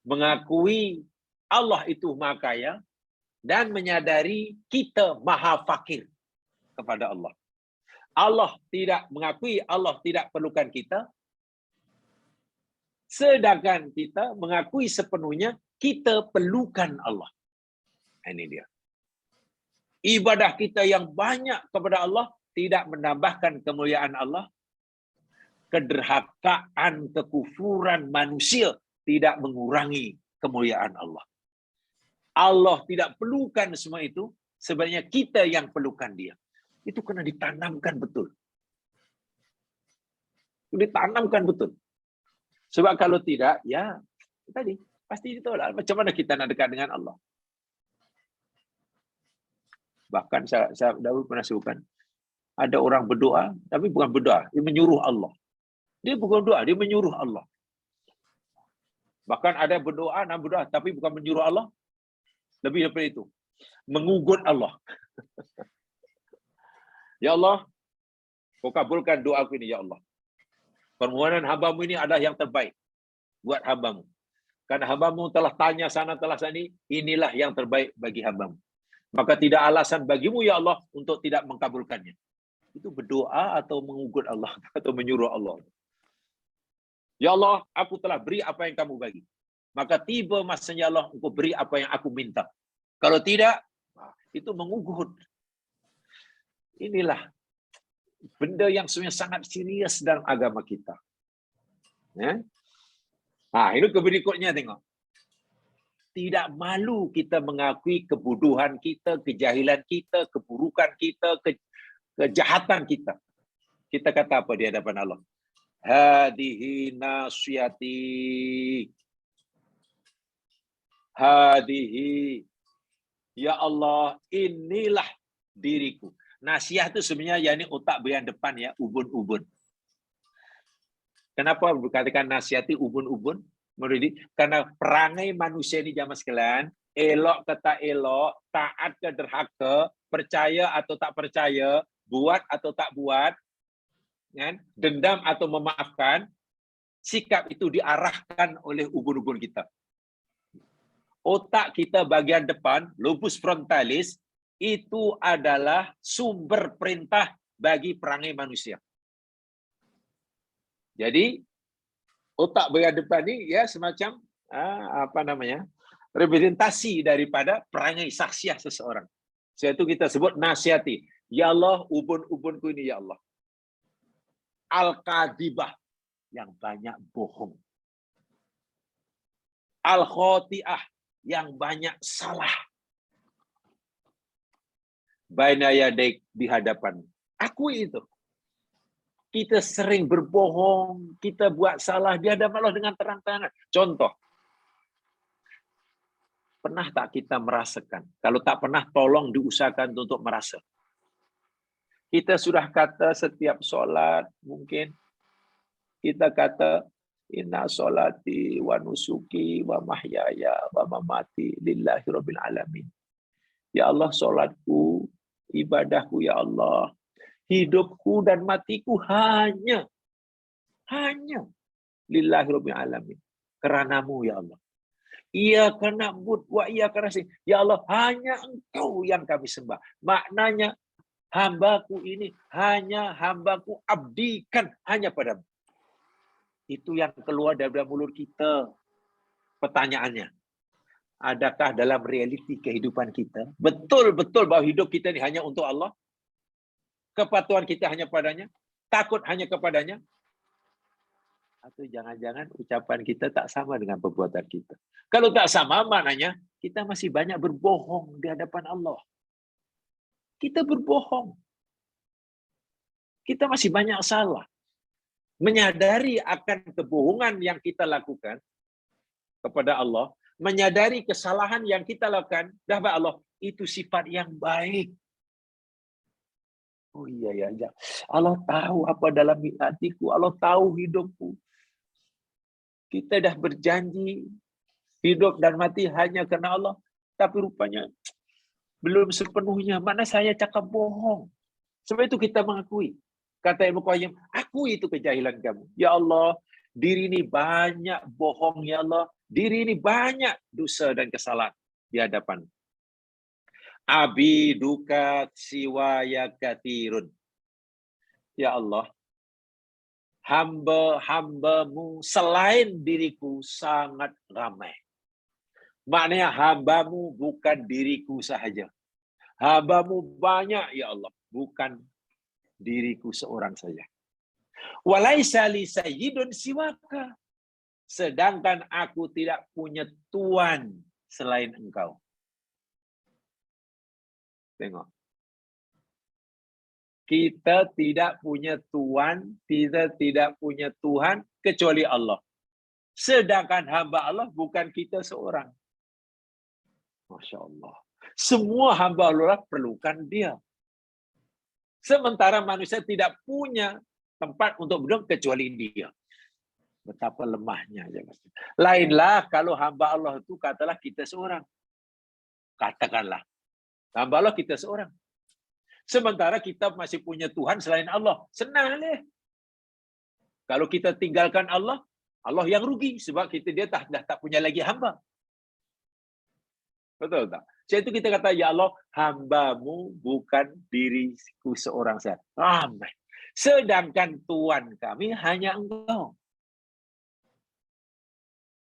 Mengakui Allah itu Maha Kaya dan menyadari kita maha fakir kepada Allah. Allah tidak mengakui Allah tidak perlukan kita, sedangkan kita mengakui sepenuhnya kita perlukan Allah. Ini dia. Ibadah kita yang banyak kepada Allah tidak menambahkan kemuliaan Allah. Kederhakaan, kekufuran manusia tidak mengurangi kemuliaan Allah. Allah tidak perlukan semua itu, sebenarnya kita yang perlukan dia. Itu kena ditanamkan betul. Ditanamkan betul. Sebab kalau tidak, ya tadi pasti ditolak. Macam mana kita nak dekat dengan Allah? Bahkan saya dahulu pernah sebutkan, ada orang berdoa, tapi bukan berdoa, dia menyuruh Allah. Dia bukan doa, dia menyuruh Allah. Bahkan ada berdoa, nak berdoa, tapi bukan menyuruh Allah. Lebih daripada itu. Mengugut Allah. Ya Allah, kau kabulkan doa aku ini, ya Allah. Permohonan hamba-Mu ini adalah yang terbaik buat hamba-Mu. Karena hamba-Mu telah tanya sana, telah sini, inilah yang terbaik bagi hamba-Mu. Maka tidak alasan bagimu, ya Allah, untuk tidak mengkabulkannya. Itu berdoa atau mengugut Allah, atau menyuruh Allah. Ya Allah, aku telah beri apa yang kamu bagi. Maka tiba masanya Allah, engkau beri apa yang aku minta. Kalau tidak, itu mengugut. Inilah benda yang sebenarnya sangat serius dalam agama kita. Ya? Itu berikutnya tengok. Tidak malu kita mengakui kebodohan kita, kejahilan kita, keburukan kita, kejahatan kita. Kita kata apa di hadapan Allah? Hadihi nasiyati. Hadihi. Ya Allah, inilah diriku. Nasiah itu sebenarnya yakni otak bagian depan ya, ubun-ubun. Kenapa dikatakan nasihati ubun-ubun? Karena perangai manusia ini zaman sekalian, elok ke tak elok, taat ke derhaka, percaya atau tak percaya, buat atau tak buat, kan? Dendam atau memaafkan, sikap itu diarahkan oleh ubun-ubun kita. Otak kita bagian depan, lobus frontalis, itu adalah sumber perintah bagi perangai manusia. Jadi otak bagian depan ini ya semacam representasi daripada perangai saksiah seseorang. Sebab itu kita sebut nasihati. Ya Allah, ubun-ubunku ini ya Allah. Al-Qadibah, yang banyak bohong. Al-Khoti'ah, yang banyak salah. Baina yadaik, di hadapan. Akui itu. Kita sering berbohong, kita buat salah di hadapan Allah dengan terang-terangan. Contoh, pernah tak kita merasakan? Kalau tak pernah, tolong diusahakan untuk merasa. Kita sudah kata setiap sholat, mungkin kita kata, inna sholati wa nusuki wa mahyaya wa mamati lillahi rabbil alamin. Ya Allah, sholatku, ibadahku ya Allah, hidupku dan matiku hanya lillahi rabbil alamin. Keranamu ya Allah. Iyyaka na'budu wa iyyaka nasta'in. Ya Allah, hanya Engkau yang kami sembah. Maknanya, hambaku ini hanya hambaku abdikan hanya padamu. Itu yang keluar dari mulut kita. Pertanyaannya, adakah dalam realiti kehidupan kita betul-betul bahwa hidup kita ini hanya untuk Allah? Kepatuhan kita hanya padanya? Takut hanya kepadanya? Atau jangan-jangan ucapan kita tak sama dengan perbuatan kita? Kalau tak sama, maknanya kita masih banyak berbohong di hadapan Allah. Kita berbohong. Kita masih banyak salah. Menyadari akan kebohongan yang kita lakukan kepada Allah, menyadari kesalahan yang kita lakukan kepada Allah, itu sifat yang baik. Oh iya ya, Allah tahu apa dalam hatiku, Allah tahu hidupku. Kita dah berjanji hidup dan mati hanya karena Allah, tapi rupanya belum sepenuhnya. Mana saya cakap bohong. Sebab itu kita mengakui. Kata Ibnu Qayyim, akui itu kejahilan kamu. Ya Allah, diri ini banyak bohong ya Allah. Diri ini banyak dosa dan kesalahan di hadapan. Abi duka siwaya katirun. Ya Allah, hamba-hambamu selain diriku sangat ramai. Maknanya hambamu bukan diriku sahaja. Hambamu banyak ya Allah, bukan diriku seorang saja. Walaisa li sayyidun siwaka. Sedangkan aku tidak punya tuan selain engkau. Tengok. Kita tidak punya tuan, kita tidak punya Tuhan kecuali Allah. Sedangkan hamba Allah bukan kita seorang. Masya Allah. Semua hamba Allah perlukan dia. Sementara manusia tidak punya tempat untuk berdoa kecuali dia. Betapa lemahnya. Lainlah kalau hamba Allah itu katalah kita seorang. Katakanlah. Hamba Allah kita seorang. Sementara kita masih punya Tuhan selain Allah. Senang deh. Kalau kita tinggalkan Allah, Allah yang rugi. Sebab dia tak punya lagi hamba. Betul tak? Jadi itu kita kata, ya Allah, hambamu bukan diriku seorang saja. Ramai. Sedangkan Tuhan kami hanya engkau.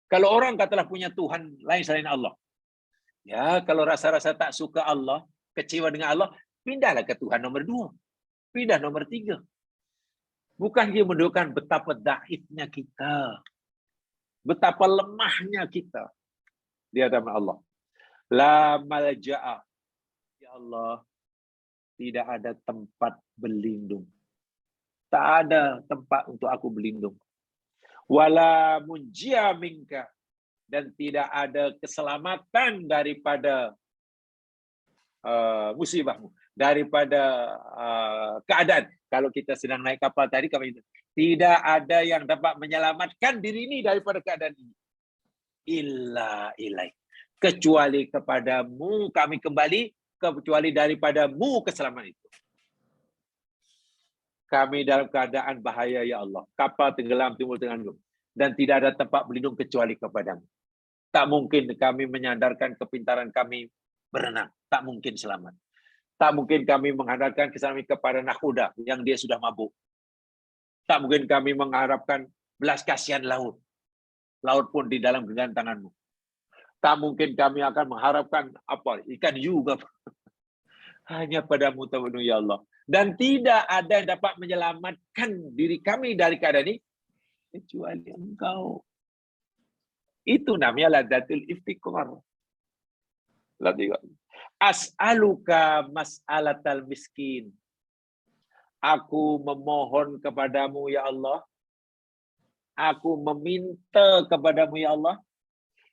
Kalau orang katalah punya Tuhan lain selain Allah. Ya, kalau rasa-rasa tak suka Allah, kecewa dengan Allah, pindahlah ke Tuhan nomor 2. Pindah nomor 3. Bukan dia menunjukkan betapa daifnya kita. Betapa lemahnya kita di hadapan Allah. La malja'a. Ya Allah, tidak ada tempat berlindung. Tak ada tempat untuk aku berlindung. Wala munjia minka. Dan tidak ada keselamatan daripada musibahmu. Daripada keadaan. Kalau kita sedang naik kapal tadi, tidak ada yang dapat menyelamatkan diri ini daripada keadaan ini. Illa ilaik. Kecuali kepadamu kami kembali, kecuali daripadamu keselamatan itu. Kami dalam keadaan bahaya ya Allah. Kapal tenggelam timbul tenggelam. Dan tidak ada tempat berlindung kecuali kepadamu. Tak mungkin kami menyandarkan kepintaran kami berenang. Tak mungkin selamat. Tak mungkin kami mengharapkan keselamatan kepada nakhoda yang dia sudah mabuk. Tak mungkin kami mengharapkan belas kasihan laut. Laut pun di dalam genggaman tanganmu. Tak mungkin kami akan mengharapkan apa ikan juga. Hanya padamu tawakkalna ya Allah. Dan tidak ada yang dapat menyelamatkan diri kami dari keadaan ini kecuali Engkau. Itu namanya ladatul iftikar. As'aluka mas'alatal miskin. Aku memohon kepadamu ya Allah. Aku meminta kepadamu ya Allah.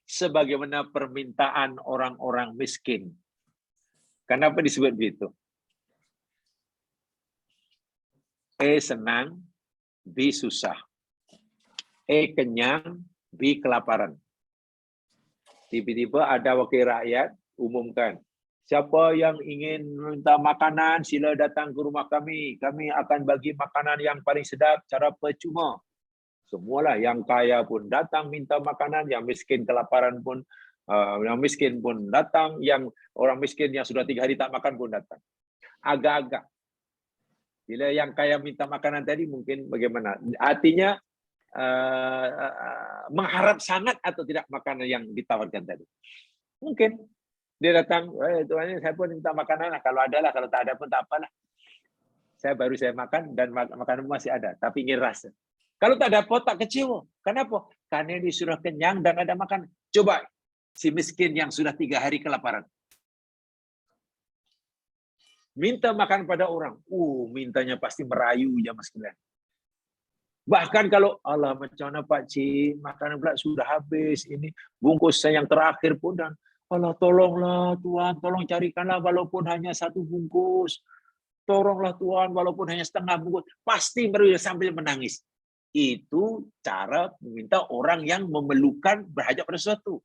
Sebagaimana permintaan orang-orang miskin. Kenapa disebut begitu? Senang, B susah. Kenyang, B kelaparan. Tiba-tiba ada wakil rakyat umumkan, siapa yang ingin minta makanan sila datang ke rumah kami. Kami akan bagi makanan yang paling sedap cara percuma. Semualah, yang kaya pun datang minta makanan, yang miskin kelaparan pun, yang miskin pun datang, yang orang miskin yang sudah 3 hari tak makan pun datang. Agak-agak. Bila yang kaya minta makanan tadi mungkin bagaimana? Artinya mengharap sangat atau tidak makanan yang ditawarkan tadi. Mungkin dia datang, tuan saya pun minta makanan lah. Kalau ada lah, kalau tak ada pun tak apalah. Saya makan dan makanan masih ada, tapi ingin rasa. Kalau tak dapat, tak kecewa. Kenapa? Karena dia sudah kenyang dan ada makan. Coba si miskin yang sudah 3 hari kelaparan. Minta makan pada orang. Mintanya pasti merayu ya Mas Kilan. Bahkan kalau, Allah macam mana Pak Cik, makanan pula sudah habis. Ini bungkus saya yang terakhir pun. Dan Allah tolonglah Tuhan, tolong carikanlah walaupun hanya 1 bungkus. Tolonglah Tuhan walaupun hanya setengah bungkus. Pasti merayu sambil menangis. Itu cara meminta orang yang memerlukan berhajat pada sesuatu.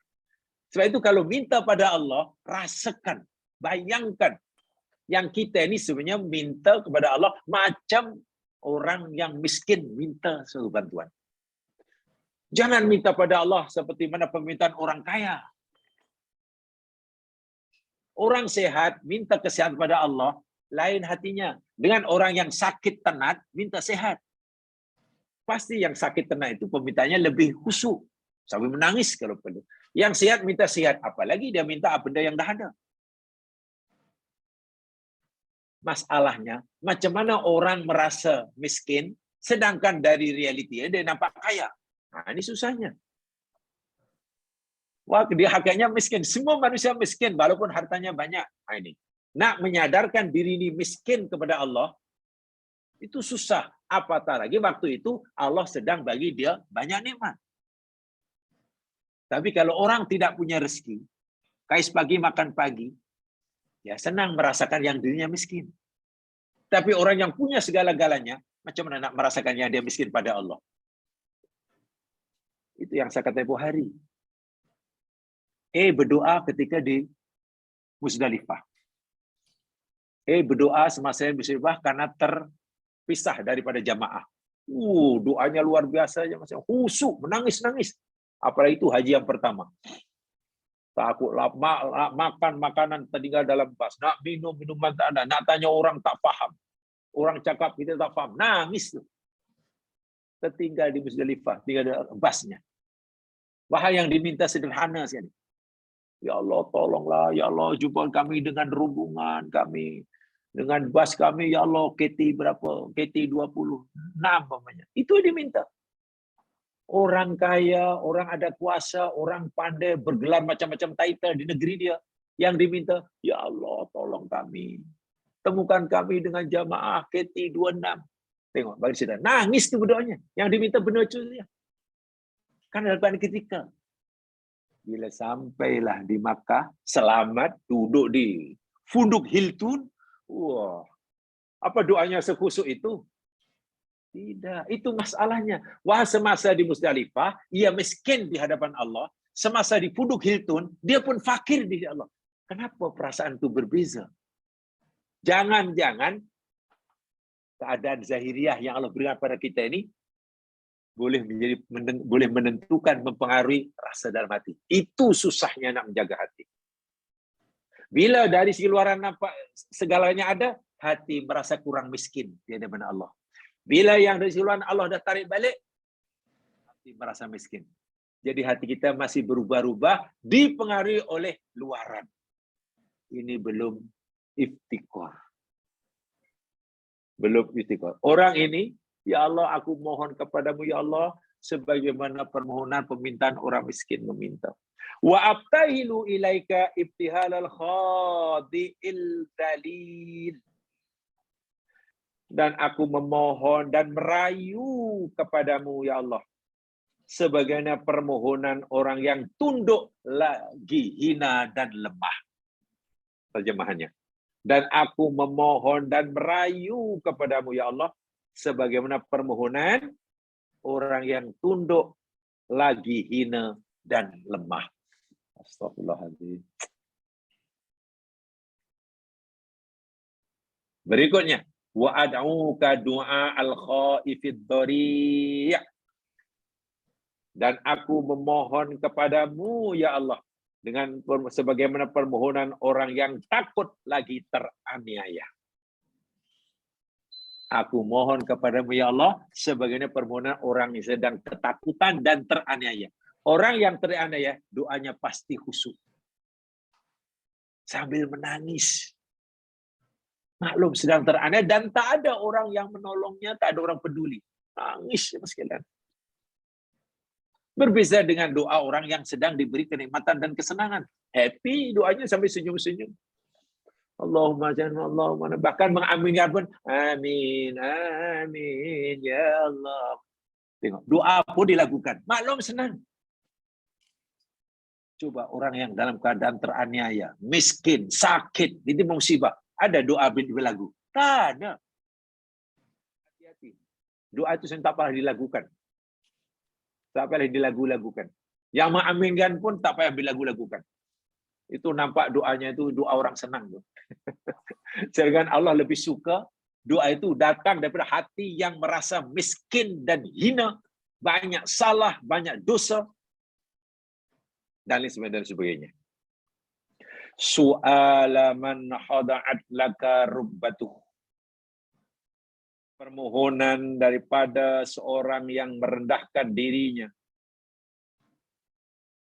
Sebab itu kalau minta pada Allah, rasakan, bayangkan. Yang kita ini sebenarnya minta kepada Allah macam orang yang miskin minta suatu bantuan. Jangan minta pada Allah seperti mana permintaan orang kaya. Orang sehat minta kesehatan pada Allah, lain hatinya. Dengan orang yang sakit tenat, minta sehat. Pasti yang sakit tenat itu permintaannya lebih khusyuk. Sampai menangis kalau perlu. Yang sehat minta sehat. Apalagi dia minta benda yang dah ada. Masalahnya, macam mana orang merasa miskin, sedangkan dari realitinya dia nampak kaya. Nah, ini susahnya. Wah, dia hakikatnya miskin. Semua manusia miskin, walaupun hartanya banyak. Nah, ini. Nak menyadarkan diri ini miskin kepada Allah, itu susah. Apatah lagi waktu itu Allah sedang bagi dia banyak nikmat. Tapi kalau orang tidak punya rezeki, kais pagi makan pagi, ya senang merasakan yang dirinya miskin. Tapi orang yang punya segala-galanya, macam mana nak merasakan yang dia miskin pada Allah? Itu yang saya kata tempoh hari. Berdoa ketika di Musdalifah. Berdoa semasa di Musdalifah karena terpisah daripada jamaah. Doanya luar biasa, khusyuk, menangis-nangis. Apalagi itu haji yang pertama. Takutlah makan makanan tertinggal dalam bas, nak minum minuman tak ada, nak tanya orang tak faham. Orang cakap kita tak faham, nangis tuh. Tertinggal di Musdalifah, tinggal di basnya. Bahaya yang diminta sederhana sekali. Ya Allah, tolonglah, ya Allah, jumpa kami dengan rombongan kami, dengan bas kami, ya Allah, KT berapa? KT 26 namanya. Itu yang diminta. Orang kaya, orang ada kuasa, orang pandai, bergelar macam-macam title di negeri dia. Yang diminta, ya Allah, tolong kami. Temukan kami dengan jamaah KT 26. Tengok, bagi sudah. Nangis itu berdoanya. Yang diminta benar saja. Kan dalam ketika. Bila sampailah di Makkah, selamat, duduk di Funduk Hilton. Wah, apa doanya sekhusyuk itu? Tidak, itu masalahnya. Wah, semasa di Musdalifah, ia miskin di hadapan Allah. Semasa di Funduk Hilton, dia pun fakir di Allah. Kenapa perasaan itu berbeza? Jangan-jangan keadaan zahiriah yang Allah berikan pada kita ini boleh menentukan, mempengaruhi rasa dalam hati. Itu susahnya nak menjaga hati. Bila dari segi luaran nampak segalanya ada, hati merasa kurang miskin di hadapan Allah. Bila yang dari segi luaran Allah dah tarik balik, hati merasa miskin. Jadi hati kita masih berubah-ubah, dipengaruhi oleh luaran. Ini belum iftikar. Belum iftikar. Orang ini, ya Allah, aku mohon kepadamu, ya Allah, sebagaimana permohonan permintaan orang miskin meminta. Wa abtahilu ilaika ibtihalal khadi'il dalil. Dan aku memohon dan merayu kepadamu, ya Allah, sebagaimana permohonan orang yang tunduk lagi hina dan lemah. Terjemahannya. Dan aku memohon dan merayu kepadamu, ya Allah, sebagaimana permohonan orang yang tunduk lagi hina dan lemah. Astagfirullahaladzim. Berikutnya, wa ad'uka du'a al-khaifid dhari'. Dan aku memohon kepadamu, ya Allah, dengan sebagaimana permohonan orang yang takut lagi teraniaya. Aku mohon kepadamu, ya Allah, sebagaimana permohonan orang yang sedang ketakutan dan teraniaya. Orang yang teraniaya, doanya pasti khusyuk. Sambil menangis. Maklum sedang teraniaya dan tak ada orang yang menolongnya, tak ada orang peduli. Nangis, mas sekalian. Berbeda dengan doa orang yang sedang diberi kenikmatan dan kesenangan. Happy doanya sampai senyum-senyum. Allahumma jangan Allahumma, bahkan mengaminkan pun amin amin ya Allah. Tengok, doa pun dilakukan. Maklum senang. Coba orang yang dalam keadaan teraniaya, miskin, sakit, ini musibah, ada doa berlagu? Tak ada. Hati-hati. Doa itu tak pernah dilakukan. Tak payah dilagu-lagukan. Yang mengaminkan pun tak payah dilagu-lagukan. Itu nampak doanya itu doa orang senang. Sedangkan Allah lebih suka doa itu datang daripada hati yang merasa miskin dan hina, banyak salah, banyak dosa, dan lain sebagainya. Su'ala man hada'at laka rubbatuh. Permohonan daripada seorang yang merendahkan dirinya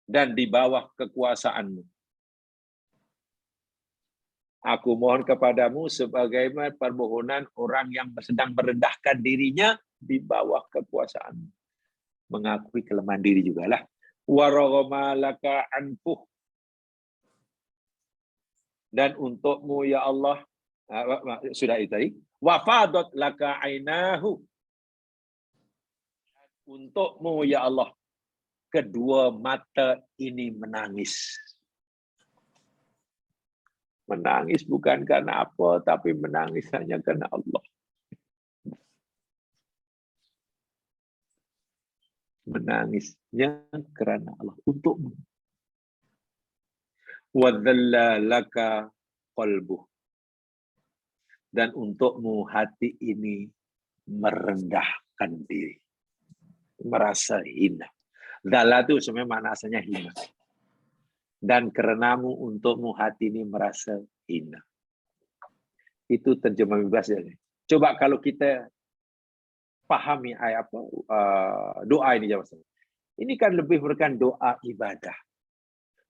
dan di bawah kekuasaanmu. Aku mohon kepadamu sebagaimana permohonan orang yang sedang merendahkan dirinya di bawah kekuasaanmu. Mengakui kelemahan diri juga lah. Waraghama laka anfuh. Dan untukmu ya Allah, sudah itu tadi. Wafadat laka ainahu. Untukmu ya Allah, kedua mata ini menangis. Menangis bukan karena apa, tapi menangis hanya karena Allah. Menangisnya karena Allah, untukmu. Wadzalla laka qalbuh. Dan untukmu hati ini merendahkan diri. Merasa hina. Dzalla itu sebenarnya makna asalnya hina. Dan karenamu untukmu hati ini merasa hina. Itu terjemah bebas ya. Coba kalau kita pahami ayat apa doa ini jawab. Ini kan lebih merupakan doa ibadah.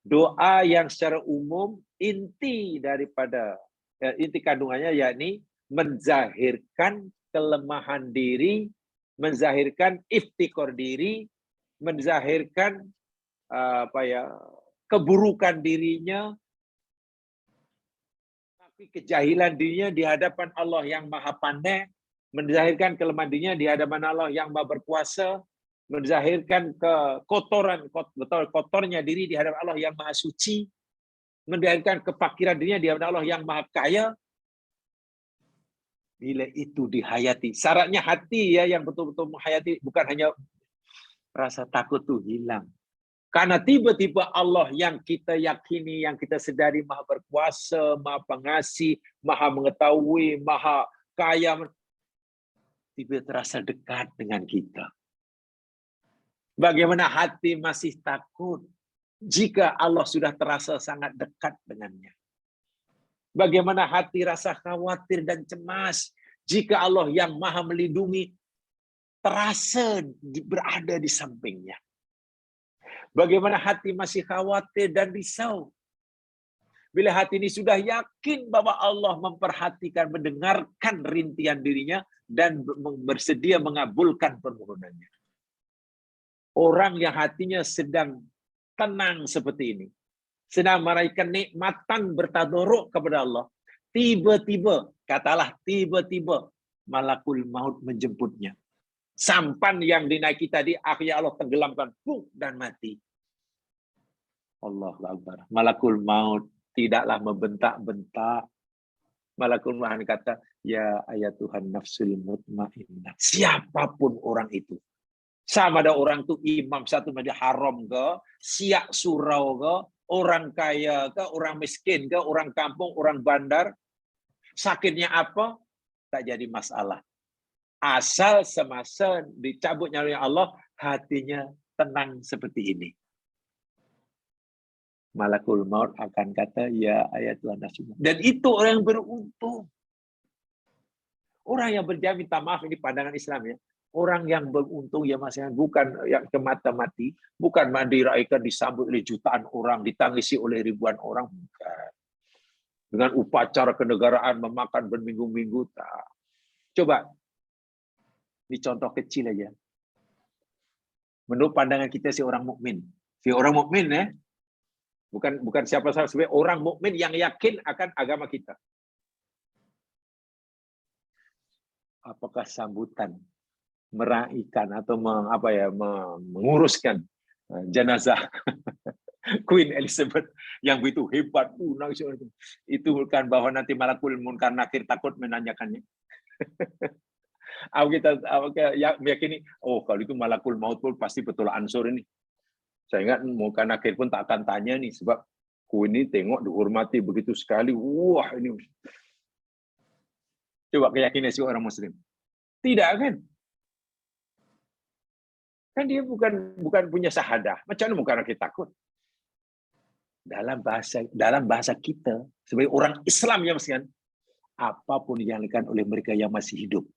Doa yang secara umum inti daripada inti kandungannya yakni menzahirkan kelemahan diri, menzahirkan iftikor diri, menzahirkan keburukan dirinya, tapi kejahilan dirinya di hadapan Allah yang Maha Pandai, menzahirkan kelemahan dirinya di hadapan Allah yang Maha Berkuasa, menzahirkan kotornya diri di hadapan Allah yang Maha Suci, menzahirkan kefakiran dirinya di hadapan Allah yang Maha Kaya. Bila itu dihayati, syaratnya hati ya yang betul-betul menghayati, bukan hanya rasa takut tuh hilang. Karena tiba-tiba Allah yang kita yakini, yang kita sedari Maha Berkuasa, Maha Pengasih, Maha Mengetahui, Maha Kaya, tiba terasa dekat dengan kita. Bagaimana hati masih takut jika Allah sudah terasa sangat dekat dengannya? Bagaimana hati rasa khawatir dan cemas jika Allah yang Maha Melindungi terasa berada di sampingnya? Bagaimana hati masih khawatir dan risau bila hati ini sudah yakin bahwa Allah memperhatikan, mendengarkan rintihan dirinya dan bersedia mengabulkan permohonannya. Orang yang hatinya sedang tenang seperti ini, sedang meraih kenikmatan bertadaruk kepada Allah, tiba-tiba, katalah tiba-tiba, malakul maut menjemputnya. Sampan yang dinaiki tadi akhirnya Allah tenggelamkan, dan mati. Allahu Akbar. Malakul maut tidaklah membentak-bentak. Malakul maut kata, ya ayat Tuhan nafsul mutmainnah. Siapapun orang itu. Sama ada orang itu imam satu masjid haram ke, siak surau ke, orang kaya ke, orang miskin ke, orang kampung, orang bandar. Sakitnya apa? Tak jadi masalah. Asal semasa dicabut nyawanya Allah, hatinya tenang seperti ini. Malakul maut akan kata, ya ayat Tuhan nafsul. Dan itu orang yang beruntung. Orang yang berjamin, minta maaf ini pandangan Islam ya. Orang yang beruntung ya Mas, bukan yang ke mata mati, bukan diraikan disambut oleh jutaan orang, ditangisi oleh ribuan orang, bukan. Dengan upacara kenegaraan memakan berminggu-minggu, tak. Coba, ini contoh kecil aja. Menurut pandangan kita si orang mukmin, ya, bukan siapa-siapa, sebagai orang mukmin yang yakin akan agama kita. Apakah sambutan meraihkan atau menguruskan jenazah Queen Elizabeth yang begitu hebat, itu bukan bahwa nanti malakul munkar nakir takut menanyakannya. Kita meyakini, kalau itu malakul maut pun pasti betul ansur ini. Saya ingat munkar nakir pun tak akan tanya nih, sebab Queen ini tengok dihormati begitu sekali. Wah ini. Coba keyakinan si orang Muslim. Tidak kan? Kan dia bukan punya syahadah. Macam mana munkar nakir takut? Dalam bahasa kita sebagai orang Islam ya Mas kan, apapun yang dilakukan oleh mereka yang masih hidup,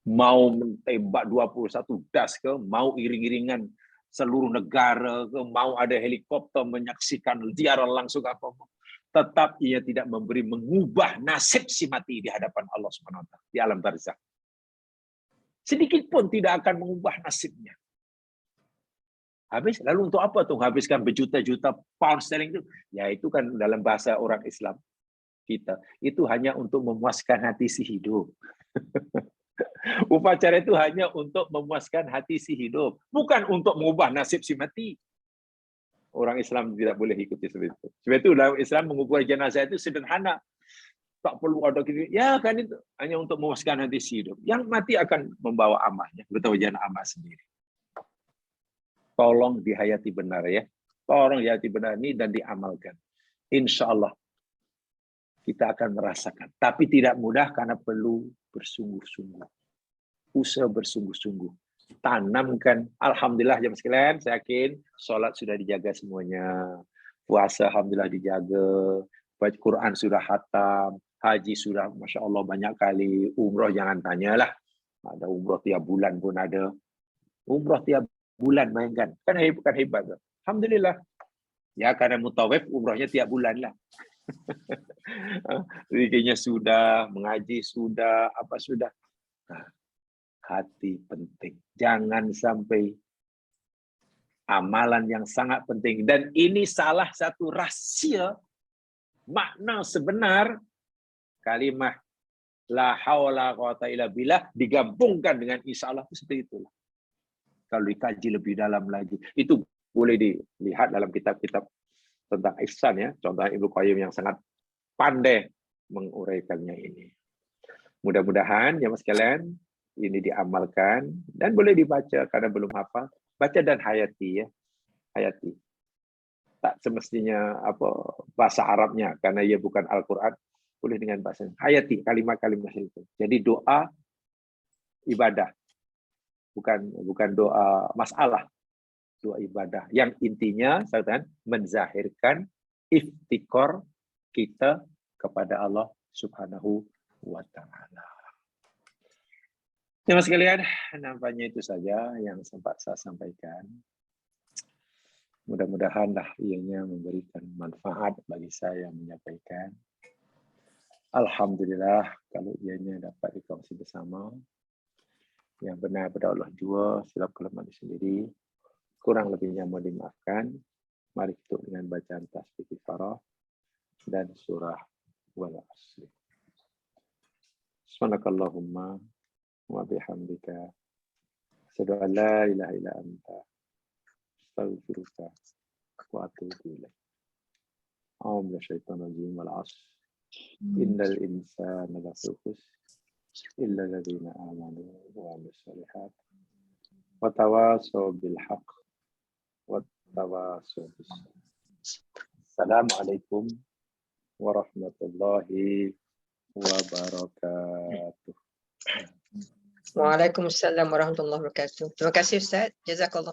mau mentembak 21 das ke, mau iring-iringan seluruh negara ke, mau ada helikopter menyaksikan ziarah langsung apa, tetap ia tidak mengubah nasib si mati di hadapan Allah Subhanahu wa taala di alam barzakh. Sedikit pun tidak akan mengubah nasibnya. Habis, lalu untuk apa tuh habiskan berjuta-juta pound sterling itu? Ya itu kan dalam bahasa orang Islam kita, itu hanya untuk memuaskan hati si hidup. Upacara itu hanya untuk memuaskan hati si hidup, bukan untuk mengubah nasib si mati. Orang Islam tidak boleh ikuti seperti itu. Sebab itu dalam Islam mengubah jenazah itu sederhana. Tak perlu ada gitu. Ya kan itu hanya untuk memuaskan hati si hidup. Yang mati akan membawa amalnya, bertanggung jawab amal sendiri. Tolong dihayati benar ya. Tolong dihayati benar ini dan diamalkan. Insya Allah kita akan merasakan. Tapi tidak mudah karena perlu bersungguh-sungguh. Usaha bersungguh-sungguh. Tanamkan. Alhamdulillah jemaah sekalian, saya yakin sholat sudah dijaga semuanya. Puasa alhamdulillah dijaga. Baca Quran sudah khatam. Haji sudah Masya Allah banyak kali. Umroh jangan tanyalah. Ada umroh tiap bulan pun ada. Umroh tiap bulan mainkan. Kan hebat. Alhamdulillah. Ya karena mutawif umrohnya tiap bulan lah. Zikirnya sudah, mengaji sudah, apa sudah. Nah, hati penting. Jangan sampai amalan yang sangat penting. Dan ini salah satu rahasia makna sebenar kalimah la haula quwata illa billah digabungkan dengan insya Allah seperti itulah. Kalau dikaji lebih dalam lagi, itu boleh dilihat dalam kitab-kitab tentang ihsan ya. Contohnya Ibnu Qayyim yang sangat pandai menguraikannya ini. Mudah-mudahan ya Mas sekalian ini diamalkan dan boleh dibaca karena belum hafal. Baca dan hayati ya. Hayati. Tak semestinya bahasa Arabnya karena ia bukan Al-Qur'an, boleh dengan bahasa hayati kalimat-kalimat itu. Jadi doa ibadah. Bukan doa masalah, doa ibadah yang intinya saya menzahirkan iftikor kita kepada Allah Subhanahu wa taala. Jemaah sekalian, nampaknya itu saja yang sempat saya sampaikan. Mudah-mudahan ianya memberikan manfaat bagi saya menyampaikan. Alhamdulillah kalau ianya dapat dikongsi bersama. Yang benar pada Allah jua, silap kelemahan sendiri. Kurang lebihnya mohon dimaafkan. Mari kita dengan bacaan tasbih kifarah dan surah Wal Asr. Subhanakallahumma wa bihamdika asyhadu an la ilaha illa anta astaghfiruka wa atubu ilaik. A'udzu minasyaitonir rajim wal 'ashr. Innal insana lafi khusr illa alladziina aamanu wa 'amilus shalihaat wa tawassaw bil haqq wa tawassaw bis sabr. Assalamualaikum warahmatullahi wabarakatuh. Waalaikumsalam warahmatullahi wabarakatuh. Terima kasih Ustaz. Jazakallah.